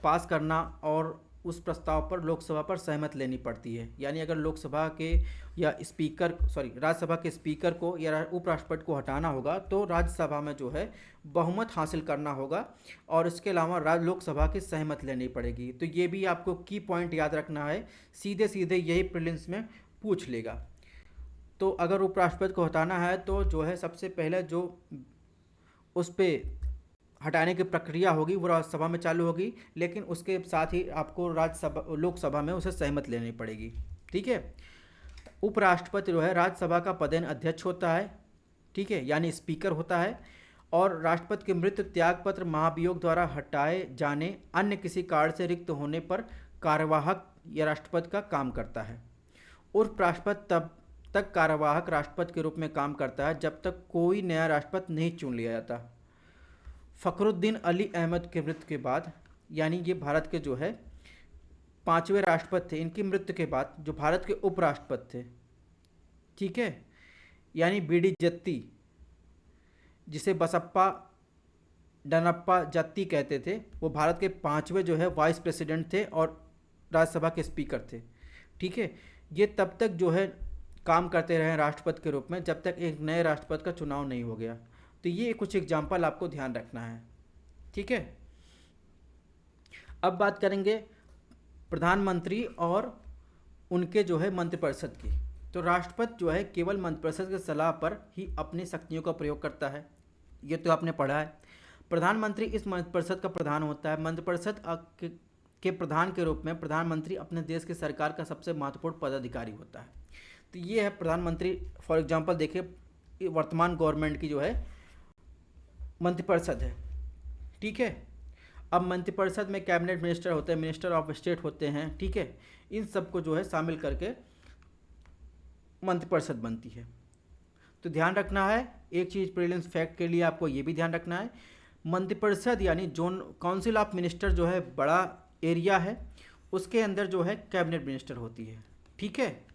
पास करना और उस प्रस्ताव पर लोकसभा पर सहमत लेनी पड़ती है। यानी अगर लोकसभा के या राज्यसभा के स्पीकर को या उपराष्ट्रपति को हटाना होगा तो राज्यसभा में जो है बहुमत हासिल करना होगा, और इसके अलावा लोकसभा की सहमत लेनी पड़ेगी। तो ये भी आपको की पॉइंट याद रखना है, सीधे सीधे यही प्रीलिम्स में पूछ लेगा। तो अगर उपराष्ट्रपति को हटाना है तो जो है सबसे पहले जो उस पर हटाने की प्रक्रिया होगी वो राज्यसभा में चालू होगी, लेकिन उसके साथ ही आपको लोकसभा में उसे सहमत लेनी पड़ेगी, ठीक है। उपराष्ट्रपति जो है राज्यसभा का पदेन अध्यक्ष होता है, ठीक है, यानी स्पीकर होता है, और राष्ट्रपति के मृत्यु, त्यागपत्र, महाभियोग द्वारा हटाए जाने, अन्य किसी कारण से रिक्त होने पर कार्यवाहक या राष्ट्रपति का काम करता है। उपराष्ट्रपति तब तक कार्यवाहक राष्ट्रपति के रूप में काम करता है जब तक कोई नया राष्ट्रपति नहीं चुन लिया जाता। फ़खरुद्दीन अली अहमद के मृत्यु के बाद, यानी ये भारत के जो है 5वें राष्ट्रपति थे, इनकी मृत्यु के बाद जो भारत के उपराष्ट्रपति थे, ठीक है, यानी बीडी जत्ती, जिसे बसप्पा डनप्पा जत्ती कहते थे, वो भारत के 5वें जो है वाइस प्रेसिडेंट थे और राज्यसभा के स्पीकर थे, ठीक है। ये तब तक जो है काम करते रहे राष्ट्रपति के रूप में जब तक एक नए राष्ट्रपति का चुनाव नहीं हो गया। तो ये कुछ एग्जाम्पल आपको ध्यान रखना है, ठीक है। अब बात करेंगे प्रधानमंत्री और उनके जो है मंत्रिपरिषद की। तो राष्ट्रपति जो है केवल मंत्रिपरिषद की सलाह पर ही अपनी शक्तियों का प्रयोग करता है, ये तो आपने पढ़ा है। प्रधानमंत्री इस मंत्रिपरिषद का प्रधान होता है। मंत्रिपरिषद के प्रधान के रूप में प्रधानमंत्री अपने देश की सरकार का सबसे महत्वपूर्ण पदाधिकारी होता है। तो ये है प्रधानमंत्री। फॉर एग्जांपल देखिए, वर्तमान गवर्नमेंट की जो है मंत्रिपरिषद है, ठीक है। अब मंत्रिपरिषद में कैबिनेट मिनिस्टर होते हैं, मिनिस्टर ऑफ स्टेट होते हैं, ठीक है। इन सबको जो है शामिल करके मंत्रिपरिषद बनती है। तो ध्यान रखना है एक चीज़, प्रीलिम्स फैक्ट के लिए आपको ये भी ध्यान रखना है, मंत्रिपरिषद यानी जोन काउंसिल ऑफ मिनिस्टर जो है बड़ा एरिया है, उसके अंदर जो है कैबिनेट मिनिस्टर होती है, ठीक है।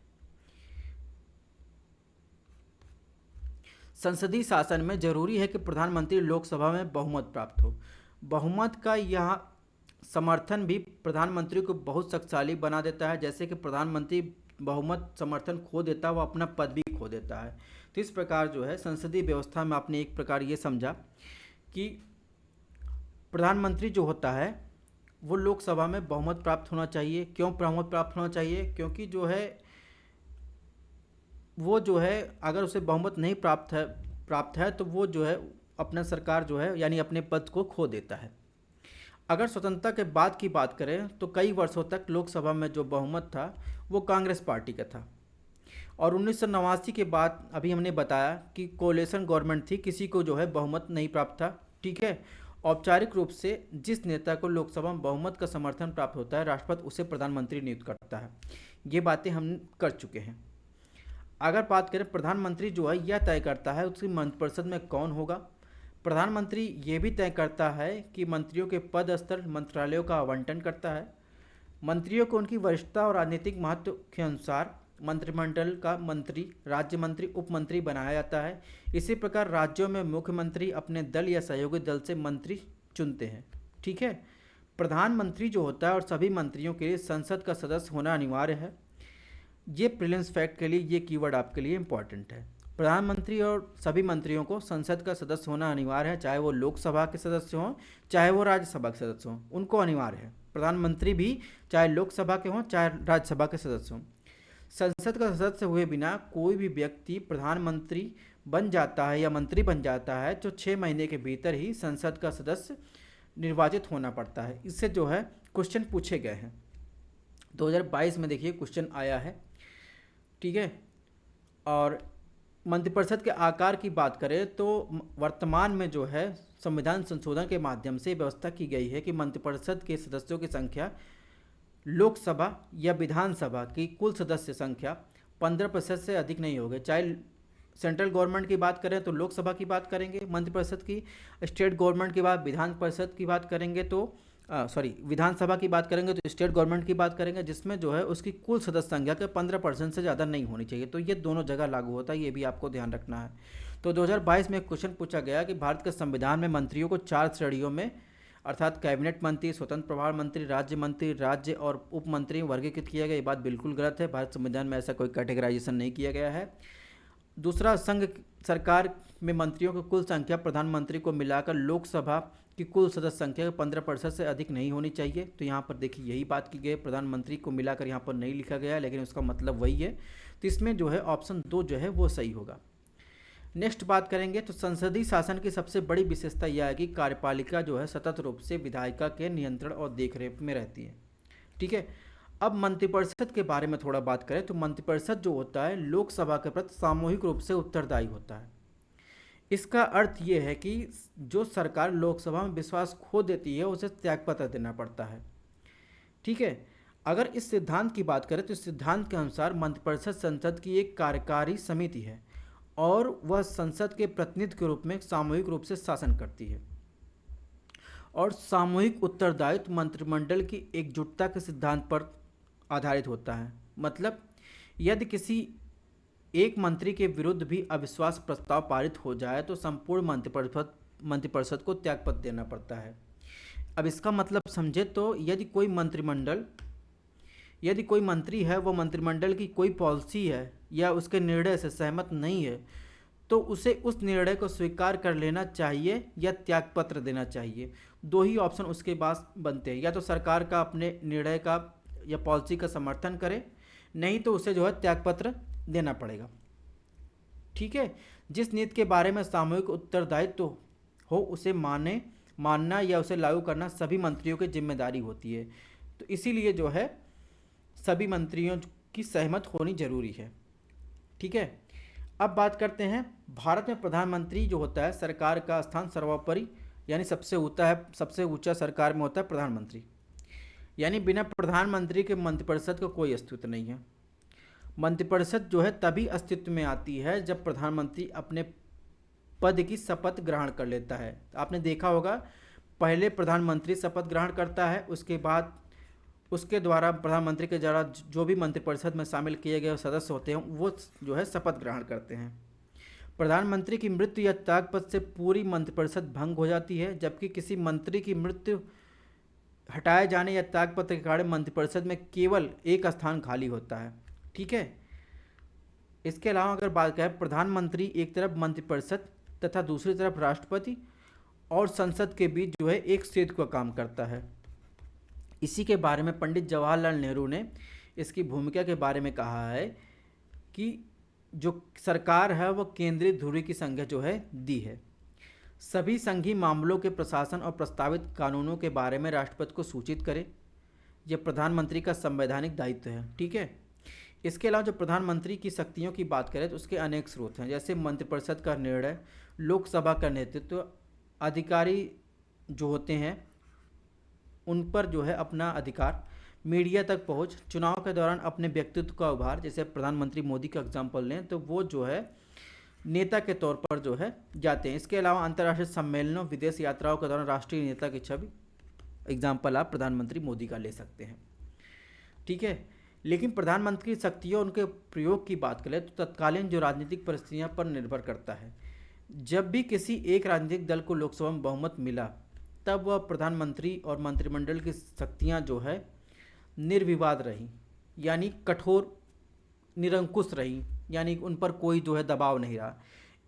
संसदीय शासन में जरूरी है कि प्रधानमंत्री लोकसभा में बहुमत प्राप्त हो। बहुमत का यह समर्थन भी प्रधानमंत्री को बहुत शक्तिशाली बना देता है। जैसे कि प्रधानमंत्री बहुमत समर्थन खो देता है, वो अपना पद भी खो देता है। तो इस प्रकार जो है संसदीय व्यवस्था में आपने एक प्रकार ये समझा कि प्रधानमंत्री जो होता है वो लोकसभा में बहुमत प्राप्त होना चाहिए। क्यों बहुमत प्राप्त होना चाहिए? क्योंकि जो है वो जो है अगर उसे बहुमत नहीं प्राप्त है तो वो जो है अपना सरकार जो है यानी अपने पद को खो देता है। अगर स्वतंत्रता के बाद की बात करें तो कई वर्षों तक लोकसभा में जो बहुमत था वो कांग्रेस पार्टी का था, और 1989 के बाद अभी हमने बताया कि कोलिशन गवर्नमेंट थी, किसी को जो है बहुमत नहीं प्राप्त था, ठीक है। औपचारिक रूप से जिस नेता को लोकसभा में बहुमत का समर्थन प्राप्त होता है, राष्ट्रपति उसे प्रधानमंत्री नियुक्त करता है। ये बातें हम कर चुके हैं। अगर बात करें प्रधानमंत्री जो है यह तय करता है उसकी मंत्रिपरिषद में कौन होगा। प्रधानमंत्री ये भी तय करता है कि मंत्रियों के पद स्तर मंत्रालयों का आवंटन करता है। मंत्रियों को उनकी वरिष्ठता और राजनीतिक महत्व के अनुसार मंत्रिमंडल का मंत्री, राज्य मंत्री, उप मंत्री बनाया जाता है। इसी प्रकार राज्यों में मुख्यमंत्री अपने दल या सहयोगी दल से मंत्री चुनते हैं। ठीक है। प्रधानमंत्री जो होता है और सभी मंत्रियों के लिए संसद का सदस्य होना अनिवार्य है। ये प्रीलिम्स फैक्ट के लिए ये कीवर्ड आपके लिए इंपॉर्टेंट है। प्रधानमंत्री और सभी मंत्रियों को संसद का सदस्य होना अनिवार्य है, चाहे वो लोकसभा के सदस्य हों चाहे वो राज्यसभा के सदस्य हों, उनको अनिवार्य है। प्रधानमंत्री भी चाहे लोकसभा के हों चाहे राज्यसभा के सदस्य हों। संसद का सदस्य हुए बिना कोई भी व्यक्ति प्रधानमंत्री बन जाता है या मंत्री बन जाता है तो 6 महीने के भीतर ही संसद का सदस्य निर्वाचित होना पड़ता है। इससे जो है क्वेश्चन पूछे गए हैं। 2022 में देखिए क्वेश्चन आया है। ठीक है। और मंत्रिपरिषद के आकार की बात करें तो वर्तमान में जो है संविधान संशोधन के माध्यम से व्यवस्था की गई है कि मंत्रिपरिषद के सदस्यों की संख्या लोकसभा या विधानसभा की कुल सदस्य संख्या 15% से अधिक नहीं होगी। चाहे सेंट्रल गवर्नमेंट की बात करें तो लोकसभा की बात करेंगे मंत्रिपरिषद की, स्टेट गवर्नमेंट की बात विधान परिषद की बात करेंगे तो विधानसभा की बात करेंगे तो स्टेट गवर्नमेंट की बात करेंगे, जिसमें जो है उसकी कुल सदस्य संख्या के 15% से ज़्यादा नहीं होनी चाहिए। तो ये दोनों जगह लागू होता है, ये भी आपको ध्यान रखना है। तो 2022 में एक क्वेश्चन पूछा गया कि भारत के संविधान में मंत्रियों को 4 श्रेणियों में अर्थात कैबिनेट मंत्री, स्वतंत्र प्रभार मंत्री, राज्य और उप मंत्री वर्गीकृत किया गया। ये बात बिल्कुल गलत है। भारत संविधान में ऐसा कोई कैटेगराइजेशन नहीं किया गया है। दूसरा, संघ सरकार में मंत्रियों की कुल संख्या प्रधानमंत्री को मिलाकर लोकसभा की कुल सदस्य संख्या 15% से अधिक नहीं होनी चाहिए। तो यहाँ पर देखिए यही बात की गई, प्रधानमंत्री को मिलाकर यहाँ पर नहीं लिखा गया है, लेकिन उसका मतलब वही है। तो इसमें जो है ऑप्शन 2 जो है वो सही होगा। नेक्स्ट बात करेंगे तो संसदीय शासन की सबसे बड़ी विशेषता यह है कि कार्यपालिका जो है सतत रूप से विधायिका के नियंत्रण और देखरेख में रहती है। ठीक है। अब मंत्रिपरिषद के बारे में थोड़ा बात करें तो मंत्रिपरिषद जो होता है लोकसभा के प्रति सामूहिक रूप से उत्तरदायी होता है। इसका अर्थ ये है कि जो सरकार लोकसभा में विश्वास खो देती है उसे त्यागपत्र देना पड़ता है। ठीक है। अगर इस सिद्धांत की बात करें तो इस सिद्धांत के अनुसार मंत्रिपरिषद संसद की एक कार्यकारी समिति है और वह संसद के प्रतिनिधि के रूप में सामूहिक रूप से शासन करती है। और सामूहिक उत्तरदायित्व मंत्रिमंडल की एकजुटता के सिद्धांत पर आधारित होता है। मतलब यदि किसी एक मंत्री के विरुद्ध भी अविश्वास प्रस्ताव पारित हो जाए तो संपूर्ण मंत्रिपरिषद को त्यागपत्र देना पड़ता है। अब इसका मतलब समझे तो यदि कोई मंत्री है वो मंत्रिमंडल की कोई पॉलिसी है या उसके निर्णय से सहमत नहीं है तो उसे उस निर्णय को स्वीकार कर लेना चाहिए या त्यागपत्र देना चाहिए। 2 ही ऑप्शन उसके पास बनते हैं, या तो सरकार का अपने निर्णय का या पॉलिसी का समर्थन करे, नहीं तो उसे जो है त्यागपत्र देना पड़ेगा। ठीक है। जिस नीति के बारे में सामूहिक उत्तरदायित्व हो उसे मानना या उसे लागू करना सभी मंत्रियों की जिम्मेदारी होती है। तो इसीलिए जो है सभी मंत्रियों की सहमत होनी जरूरी है। ठीक है। अब बात करते हैं भारत में प्रधानमंत्री जो होता है सरकार का स्थान सर्वोपरि यानी सबसे ऊंचा सरकार में होता है प्रधानमंत्री। यानी बिना प्रधानमंत्री के मंत्रिपरिषद का कोई अस्तित्व नहीं है। मंत्रिपरिषद जो है तभी अस्तित्व में आती है जब प्रधानमंत्री अपने पद की शपथ ग्रहण कर लेता है। आपने देखा होगा पहले प्रधानमंत्री शपथ ग्रहण करता है, उसके बाद उसके द्वारा प्रधानमंत्री के द्वारा जो भी मंत्रिपरिषद में शामिल किए गए सदस्य होते हैं वो जो है शपथ ग्रहण करते हैं। प्रधानमंत्री की मृत्यु या त्यागपत्र से पूरी मंत्रिपरिषद भंग हो जाती है, जबकि किसी मंत्री की मृत्यु, हटाए जाने या त्यागपत्र के कारण मंत्रिपरिषद में केवल एक स्थान खाली होता है। ठीक है। इसके अलावा अगर बात करें प्रधानमंत्री एक तरफ मंत्रिपरिषद तथा दूसरी तरफ राष्ट्रपति और संसद के बीच जो है एक सेतु का काम करता है। इसी के बारे में पंडित जवाहरलाल नेहरू ने इसकी भूमिका के बारे में कहा है कि जो सरकार है वो केंद्रीय धुरी की संज्ञा जो है दी है। सभी संघीय मामलों के प्रशासन और प्रस्तावित कानूनों के बारे में राष्ट्रपति को सूचित करे। यह प्रधानमंत्री का संवैधानिक दायित्व है। ठीक है। इसके अलावा जो प्रधानमंत्री की शक्तियों की बात करें तो उसके अनेक स्रोत हैं, जैसे मंत्रिपरिषद का निर्णय, लोकसभा का नेतृत्व, जो होते हैं उन पर जो है अपना अधिकार, मीडिया तक पहुंच, चुनाव के दौरान अपने व्यक्तित्व का उभार, जैसे प्रधानमंत्री मोदी का एग्जांपल लें तो वो जो है नेता के तौर पर जो है जाते हैं। इसके अलावा अंतर्राष्ट्रीय सम्मेलनों, विदेश यात्राओं के दौरान राष्ट्रीय नेता की छवि, एग्जाम्पल आप प्रधानमंत्री मोदी का ले सकते हैं। ठीक है, लेकिन प्रधानमंत्री की शक्तियों उनके प्रयोग की बात करें तो तत्कालीन जो राजनीतिक परिस्थितियां पर निर्भर करता है। जब भी किसी एक राजनीतिक दल को लोकसभा में बहुमत मिला तब वह प्रधानमंत्री और मंत्रिमंडल की शक्तियां जो है निर्विवाद रही, यानी कठोर निरंकुश रही, यानी उन पर कोई जो है दबाव नहीं रहा।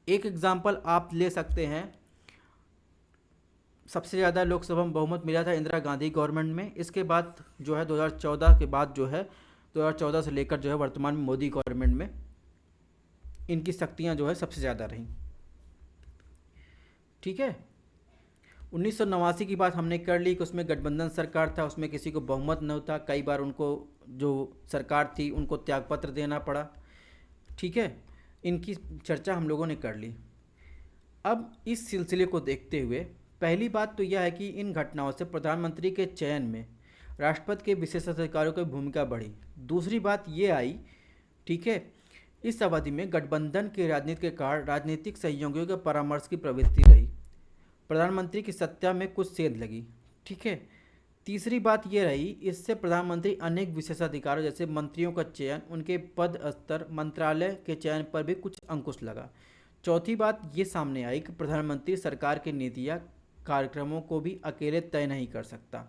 एक एग्जाम्पल आप ले सकते हैं, सबसे ज़्यादा लोकसभा में बहुमत मिला था इंदिरा गांधी गवर्नमेंट में। इसके बाद जो है 2014 के बाद जो है 2014 से लेकर जो है वर्तमान में मोदी गवर्नमेंट में इनकी शक्तियां जो है सबसे ज़्यादा रहीं। ठीक है, 1989 की बात हमने कर ली कि उसमें गठबंधन सरकार था, उसमें किसी को बहुमत न था, कई बार उनको जो सरकार थी उनको त्यागपत्र देना पड़ा। ठीक है, इनकी चर्चा हम लोगों ने कर ली। अब इस सिलसिले को देखते हुए पहली बात तो यह है कि इन घटनाओं से प्रधानमंत्री के चयन में राष्ट्रपति के विशेषाधिकारों की भूमिका बढ़ी। दूसरी बात ये आई, ठीक है, इस अवधि में गठबंधन की राजनीति के कारण राजनीतिक सहयोगियों के परामर्श की प्रवृत्ति रही, प्रधानमंत्री की सत्ता में कुछ सेंध लगी। ठीक है, तीसरी बात यह रही, इससे प्रधानमंत्री अनेक विशेषाधिकारों जैसे मंत्रियों का चयन, उनके पद स्तर, मंत्रालय के चयन पर भी कुछ अंकुश लगा। चौथी बात ये सामने आई कि प्रधानमंत्री सरकार की नीतियाँ कार्यक्रमों को भी अकेले तय नहीं कर सकता,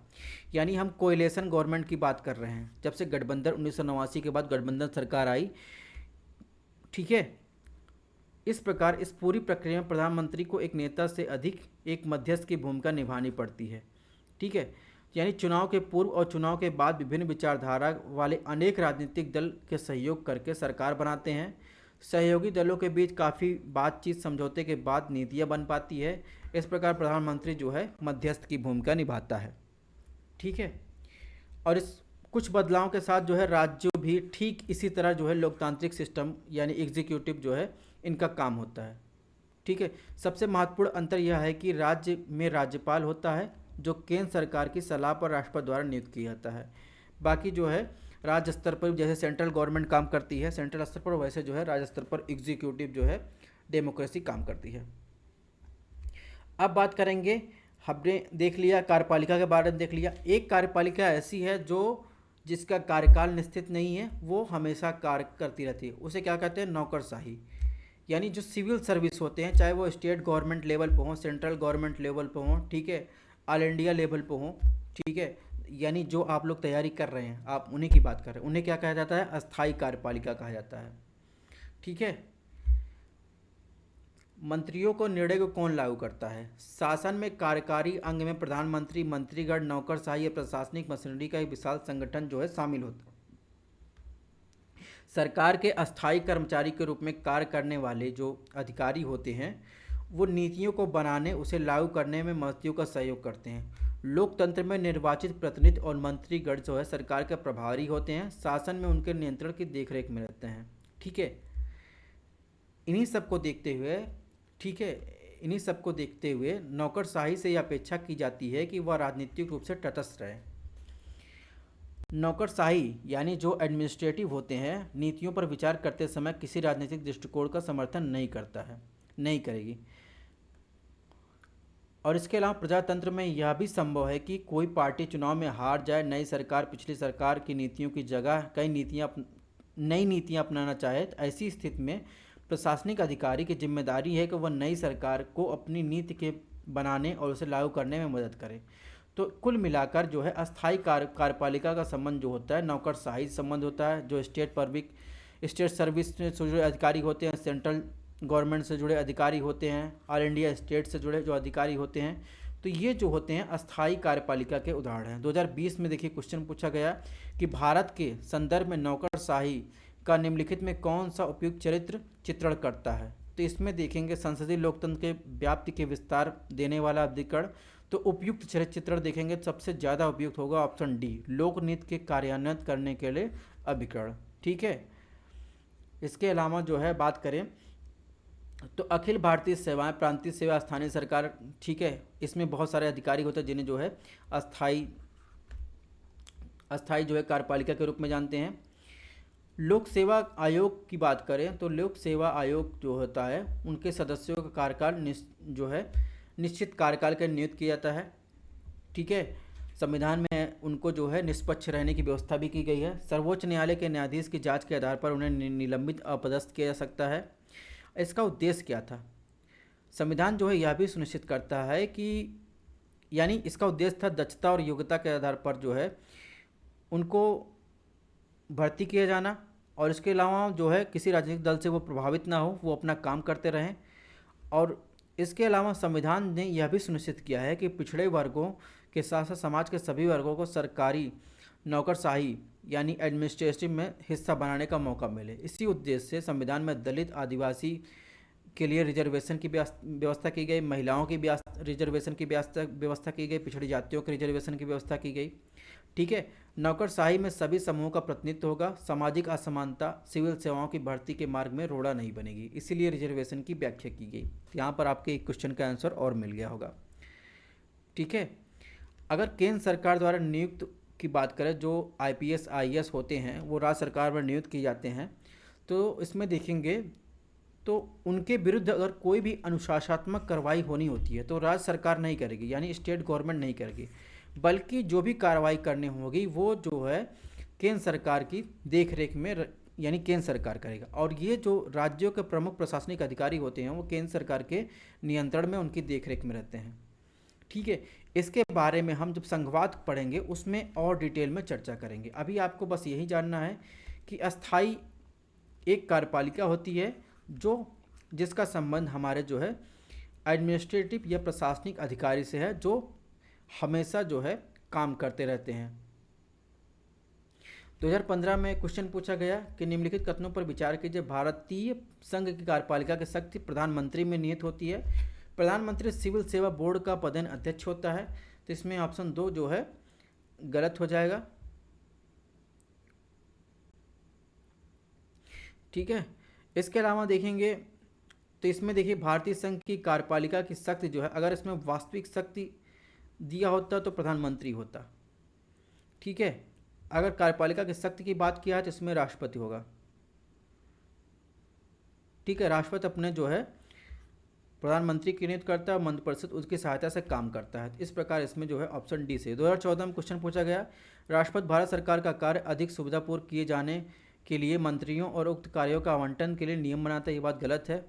यानी हम कोएलिशन गवर्नमेंट की बात कर रहे हैं। जब से गठबंधन 1989 के बाद गठबंधन सरकार आई, ठीक है, इस प्रकार इस पूरी प्रक्रिया में प्रधानमंत्री को एक नेता से अधिक एक मध्यस्थ की भूमिका निभानी पड़ती है। ठीक है, यानी चुनाव के पूर्व और चुनाव के बाद विभिन्न विचारधारा वाले अनेक राजनीतिक दल के सहयोग करके सरकार बनाते हैं। सहयोगी दलों के बीच काफ़ी बातचीत समझौते के बाद नीतियाँ बन पाती है। इस प्रकार प्रधानमंत्री जो है मध्यस्थ की भूमिका निभाता है। ठीक है, और इस कुछ बदलाव के साथ जो है राज्य भी ठीक इसी तरह जो है लोकतांत्रिक सिस्टम यानी एग्जीक्यूटिव जो है इनका काम होता है। ठीक है, सबसे महत्वपूर्ण अंतर यह है कि राज्य में राज्यपाल होता है जो केंद्र सरकार की सलाह पर राष्ट्रपति द्वारा नियुक्त किया जाता है। बाकी जो है राज्य स्तर पर जैसे सेंट्रल गवर्नमेंट काम करती है सेंट्रल स्तर पर, वैसे जो है राज्य स्तर पर एग्जीक्यूटिव जो है डेमोक्रेसी काम करती है। अब बात करेंगे, हमने देख लिया कार्यपालिका के बारे में देख लिया। एक कार्यपालिका ऐसी है जो जिसका कार्यकाल निश्चित नहीं है, वो हमेशा कार्य करती रहती है, उसे क्या कहते हैं, नौकरशाही। यानी जो सिविल सर्विस होते हैं, चाहे वो स्टेट गवर्नमेंट लेवल पर हों, सेंट्रल गवर्नमेंट लेवल पर हों, ठीक है, ऑल इंडिया लेवल पर हों, ठीक है, यानी जो आप लोग तैयारी कर रहे हैं आप उन्हीं की बात कर रहे हैं, उन्हें क्या कहा जाता है, अस्थाई कार्यपालिका कहा जाता है। ठीक है, मंत्रियों को निर्णय को कौन लागू करता है, शासन में कार्यकारी अंग में प्रधानमंत्री, मंत्रीगण, नौकरशाही या प्रशासनिक मशीनरी का एक विशाल संगठन जो है शामिल होता है। सरकार के अस्थायी कर्मचारी के रूप में कार्य करने वाले जो अधिकारी होते हैं वो नीतियों को बनाने, उसे लागू करने में मंत्रियों का सहयोग करते हैं। लोकतंत्र में निर्वाचित प्रतिनिधि और मंत्रीगण जो है सरकार के प्रभारी होते हैं, शासन में उनके नियंत्रण की देखरेख में रहते हैं। ठीक है, इन्हीं सब को देखते हुए, ठीक है, इन्हीं सब को देखते हुए नौकरशाही से यह अपेक्षा की जाती है कि वह राजनीतिक रूप से तटस्थ रहे। नौकरशाही यानी जो एडमिनिस्ट्रेटिव होते हैं नीतियों पर विचार करते समय किसी राजनीतिक दृष्टिकोण का समर्थन नहीं करता है, नहीं करेगी। और इसके अलावा प्रजातंत्र में यह भी संभव है कि कोई पार्टी चुनाव में हार जाए, नई सरकार पिछली सरकार की नीतियों की जगह नई नीतियाँ अपनाना चाहे, ऐसी स्थिति में प्रशासनिक अधिकारी की जिम्मेदारी है कि वह नई सरकार को अपनी नीति के बनाने और उसे लागू करने में मदद करे। तो कुल मिलाकर जो है अस्थायी कार्यपालिका का संबंध जो होता है नौकरशाही संबंध होता है। जो स्टेट सर्विस से जुड़े अधिकारी होते हैं, सेंट्रल गवर्नमेंट से जुड़े अधिकारी होते हैं, ऑल इंडिया स्टेट से जुड़े जो अधिकारी होते हैं, तो ये जो होते हैं अस्थायी कार्यपालिका के उदाहरण हैं। 2020 में देखिए क्वेश्चन पूछा गया कि भारत के संदर्भ में नौकरशाही का निम्नलिखित में कौन सा उपयुक्त चरित्र चित्रण करता है। तो इसमें देखेंगे संसदीय लोकतंत्र के व्याप्ति के विस्तार देने वाला अधिकरण, तो उपयुक्त चरित्र चित्रण देखेंगे सबसे ज़्यादा उपयुक्त होगा ऑप्शन डी, लोकनीति के कार्यान्वित करने के लिए अभिकरण। ठीक है, इसके अलावा जो है बात करें तो अखिल भारतीय सेवाएं, प्रांतीय सेवा, स्थानीय सरकार, ठीक है, इसमें बहुत सारे अधिकारी होते हैं जिन्हें जो है अस्थाई अस्थाई जो है कार्यपालिका के रूप में जानते हैं। लोक सेवा आयोग की बात करें तो लोक सेवा आयोग जो होता है उनके सदस्यों का कार्यकाल जो है निश्चित कार्यकाल का नियुक्त किया जाता है। ठीक है, संविधान में उनको जो है निष्पक्ष रहने की व्यवस्था भी की गई है। सर्वोच्च न्यायालय के न्यायाधीश की जांच के आधार पर उन्हें निलंबित अपदस्थ किया जा सकता है। इसका उद्देश्य क्या था? संविधान जो है यह भी सुनिश्चित करता है कि यानी इसका उद्देश्य था दक्षता और योग्यता के आधार पर जो है उनको भर्ती किया जाना, और इसके अलावा जो है किसी राजनीतिक दल से वो प्रभावित ना हो, वो अपना काम करते रहें। और इसके अलावा संविधान ने यह भी सुनिश्चित किया है कि पिछड़े वर्गों के साथ साथ समाज के सभी वर्गों को सरकारी नौकरशाही यानी एडमिनिस्ट्रेटिव में हिस्सा बनाने का मौका मिले। इसी उद्देश्य से संविधान में दलित, आदिवासी के लिए रिजर्वेशन की व्यवस्था की गई, महिलाओं की रिजर्वेशन की व्यवस्था की गई, पिछड़ी जातियों के रिजर्वेशन की व्यवस्था की गई। ठीक है, नौकरशाही में सभी समूहों का प्रतिनिधित्व होगा, सामाजिक असमानता सिविल सेवाओं की भर्ती के मार्ग में रोड़ा नहीं बनेगी, इसीलिए रिजर्वेशन की व्याख्या की गई। यहाँ पर आपके एक क्वेश्चन का आंसर और मिल गया होगा। ठीक है, अगर केंद्र सरकार द्वारा नियुक्त की बात करें, जो आईपीएस आईएएस होते हैं वो राज्य सरकार में नियुक्त किए जाते हैं, तो इसमें देखेंगे तो उनके विरुद्ध अगर कोई भी अनुशासनात्मक कार्रवाई होनी होती है तो राज्य सरकार नहीं करेगी, यानी स्टेट गवर्नमेंट नहीं करेगी, बल्कि जो भी कार्रवाई करनी होगी वो जो है केंद्र सरकार की देखरेख में यानी केंद्र सरकार करेगा। और ये जो राज्यों के प्रमुख प्रशासनिक अधिकारी होते हैं वो केंद्र सरकार के नियंत्रण में, उनकी देखरेख में रहते हैं। ठीक है, इसके बारे में हम जब संघवाद पढ़ेंगे उसमें और डिटेल में चर्चा करेंगे। अभी आपको बस यही जानना है कि अस्थाई एक कार्यपालिका होती है जिसका संबंध हमारे जो है एडमिनिस्ट्रेटिव या प्रशासनिक अधिकारी से है, जो हमेशा जो है काम करते रहते हैं। 2015 में क्वेश्चन पूछा गया कि निम्नलिखित कथनों पर विचार कीजिए। भारतीय संघ की कार्यपालिका की शक्ति प्रधानमंत्री में निहित होती है। प्रधानमंत्री सिविल सेवा बोर्ड का पदेन अध्यक्ष होता है, तो इसमें ऑप्शन 2 जो है गलत हो जाएगा। ठीक है, इसके अलावा देखेंगे तो इसमें देखिए भारतीय संघ की कार्यपालिका की शक्ति जो है, अगर इसमें वास्तविक शक्ति दिया होता तो प्रधानमंत्री होता। ठीक है, अगर कार्यपालिका की शक्ति की बात किया है तो इसमें राष्ट्रपति होगा। ठीक है, राष्ट्रपति अपने जो है प्रधानमंत्री की नियुक्त करता है और मंत्रिपरिषद उसकी सहायता से काम करता है। इस प्रकार इसमें जो है ऑप्शन डी से 2014 में क्वेश्चन पूछा गया, राष्ट्रपति भारत सरकार का कार्य अधिक सुविधापूर्ण किए जाने के लिए मंत्रियों और उक्त कार्यों का आवंटन के लिए नियम बनाता है। ये बात गलत है।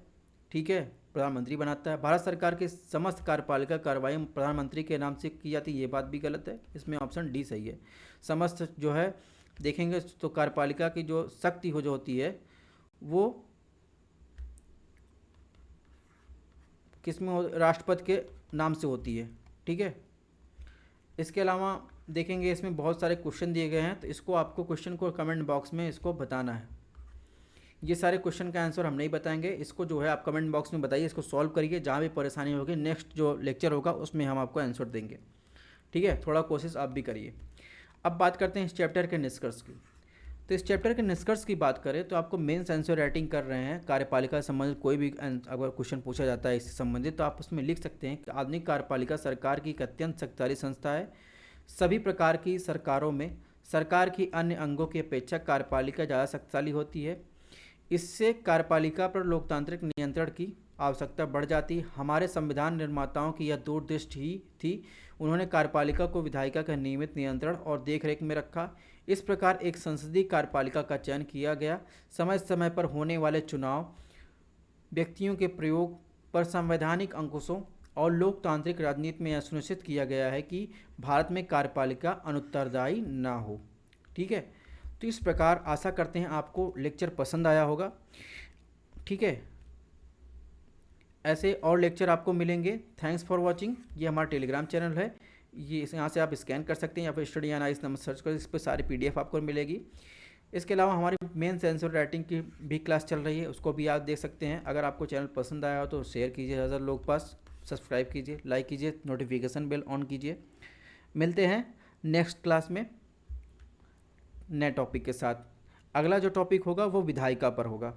ठीक है, प्रधानमंत्री बनाता है। भारत सरकार की समस्त कार्यपालिका कार्रवाई प्रधानमंत्री के नाम से की जाती है, ये बात भी गलत है। इसमें ऑप्शन डी सही है। समस्त जो है देखेंगे तो कार्यपालिका की जो शक्ति जो होती है वो किसमें राष्ट्रपति के नाम से होती है। ठीक है, इसके अलावा देखेंगे इसमें बहुत सारे क्वेश्चन दिए गए हैं, तो इसको आपको क्वेश्चन को कमेंट बॉक्स में इसको बताना है। ये सारे क्वेश्चन का आंसर हम नहीं बताएंगे, इसको जो है आप कमेंट बॉक्स में बताइए, इसको सॉल्व करिए। जहाँ भी परेशानी होगी नेक्स्ट जो लेक्चर होगा उसमें हम आपको आंसर देंगे। ठीक है, थोड़ा कोशिश आप भी करिए। अब बात करते हैं इस चैप्टर के निष्कर्ष की। तो इस चैप्टर के निष्कर्ष की बात करें तो आपको मेंस आंसर राइटिंग कर रहे हैं, कार्यपालिका से संबंधित कोई भी अगर क्वेश्चन पूछा जाता है इससे संबंधित तो आप उसमें लिख सकते हैं कि आधुनिक कार्यपालिका सरकार की एक अत्यंत शक्तिशाली संस्था है। सभी प्रकार की सरकारों में सरकार की अन्य अंगों की अपेक्षा कार्यपालिका ज़्यादा शक्तिशाली होती है। इससे कार्यपालिका पर लोकतांत्रिक नियंत्रण की आवश्यकता बढ़ जाती। हमारे संविधान निर्माताओं की यह दूरदृष्टि ही थी। उन्होंने कार्यपालिका को विधायिका का नियमित नियंत्रण और देखरेख में रखा। इस प्रकार एक संसदीय कार्यपालिका का चयन किया गया। समय समय पर होने वाले चुनाव, व्यक्तियों के प्रयोग पर संवैधानिक अंकुशों और लोकतांत्रिक राजनीति में यह सुनिश्चित किया गया है कि भारत में कार्यपालिका अनुत्तरदायी ना हो। ठीक है, तो इस प्रकार आशा करते हैं आपको लेक्चर पसंद आया होगा। ठीक है, ऐसे और लेक्चर आपको मिलेंगे। Thanks for watching. ये हमारा टेलीग्राम चैनल है, ये यहाँ से आप स्कैन कर सकते हैं या फिर स्टडी एनालिसिस नंबर सर्च कर, इस पर सारी PDF आपको मिलेगी। इसके अलावा हमारी मेंस आंसर राइटिंग की भी क्लास चल रही है, उसको भी आप देख सकते हैं। अगर आपको चैनल पसंद आया हो तो शेयर कीजिए ज़्यादा लोग पास, सब्सक्राइब कीजिए, लाइक कीजिए, नोटिफिकेशन बेल ऑन कीजिए। मिलते हैं नेक्स्ट क्लास में नए टॉपिक के साथ। अगला जो टॉपिक होगा वो विधायिका पर होगा।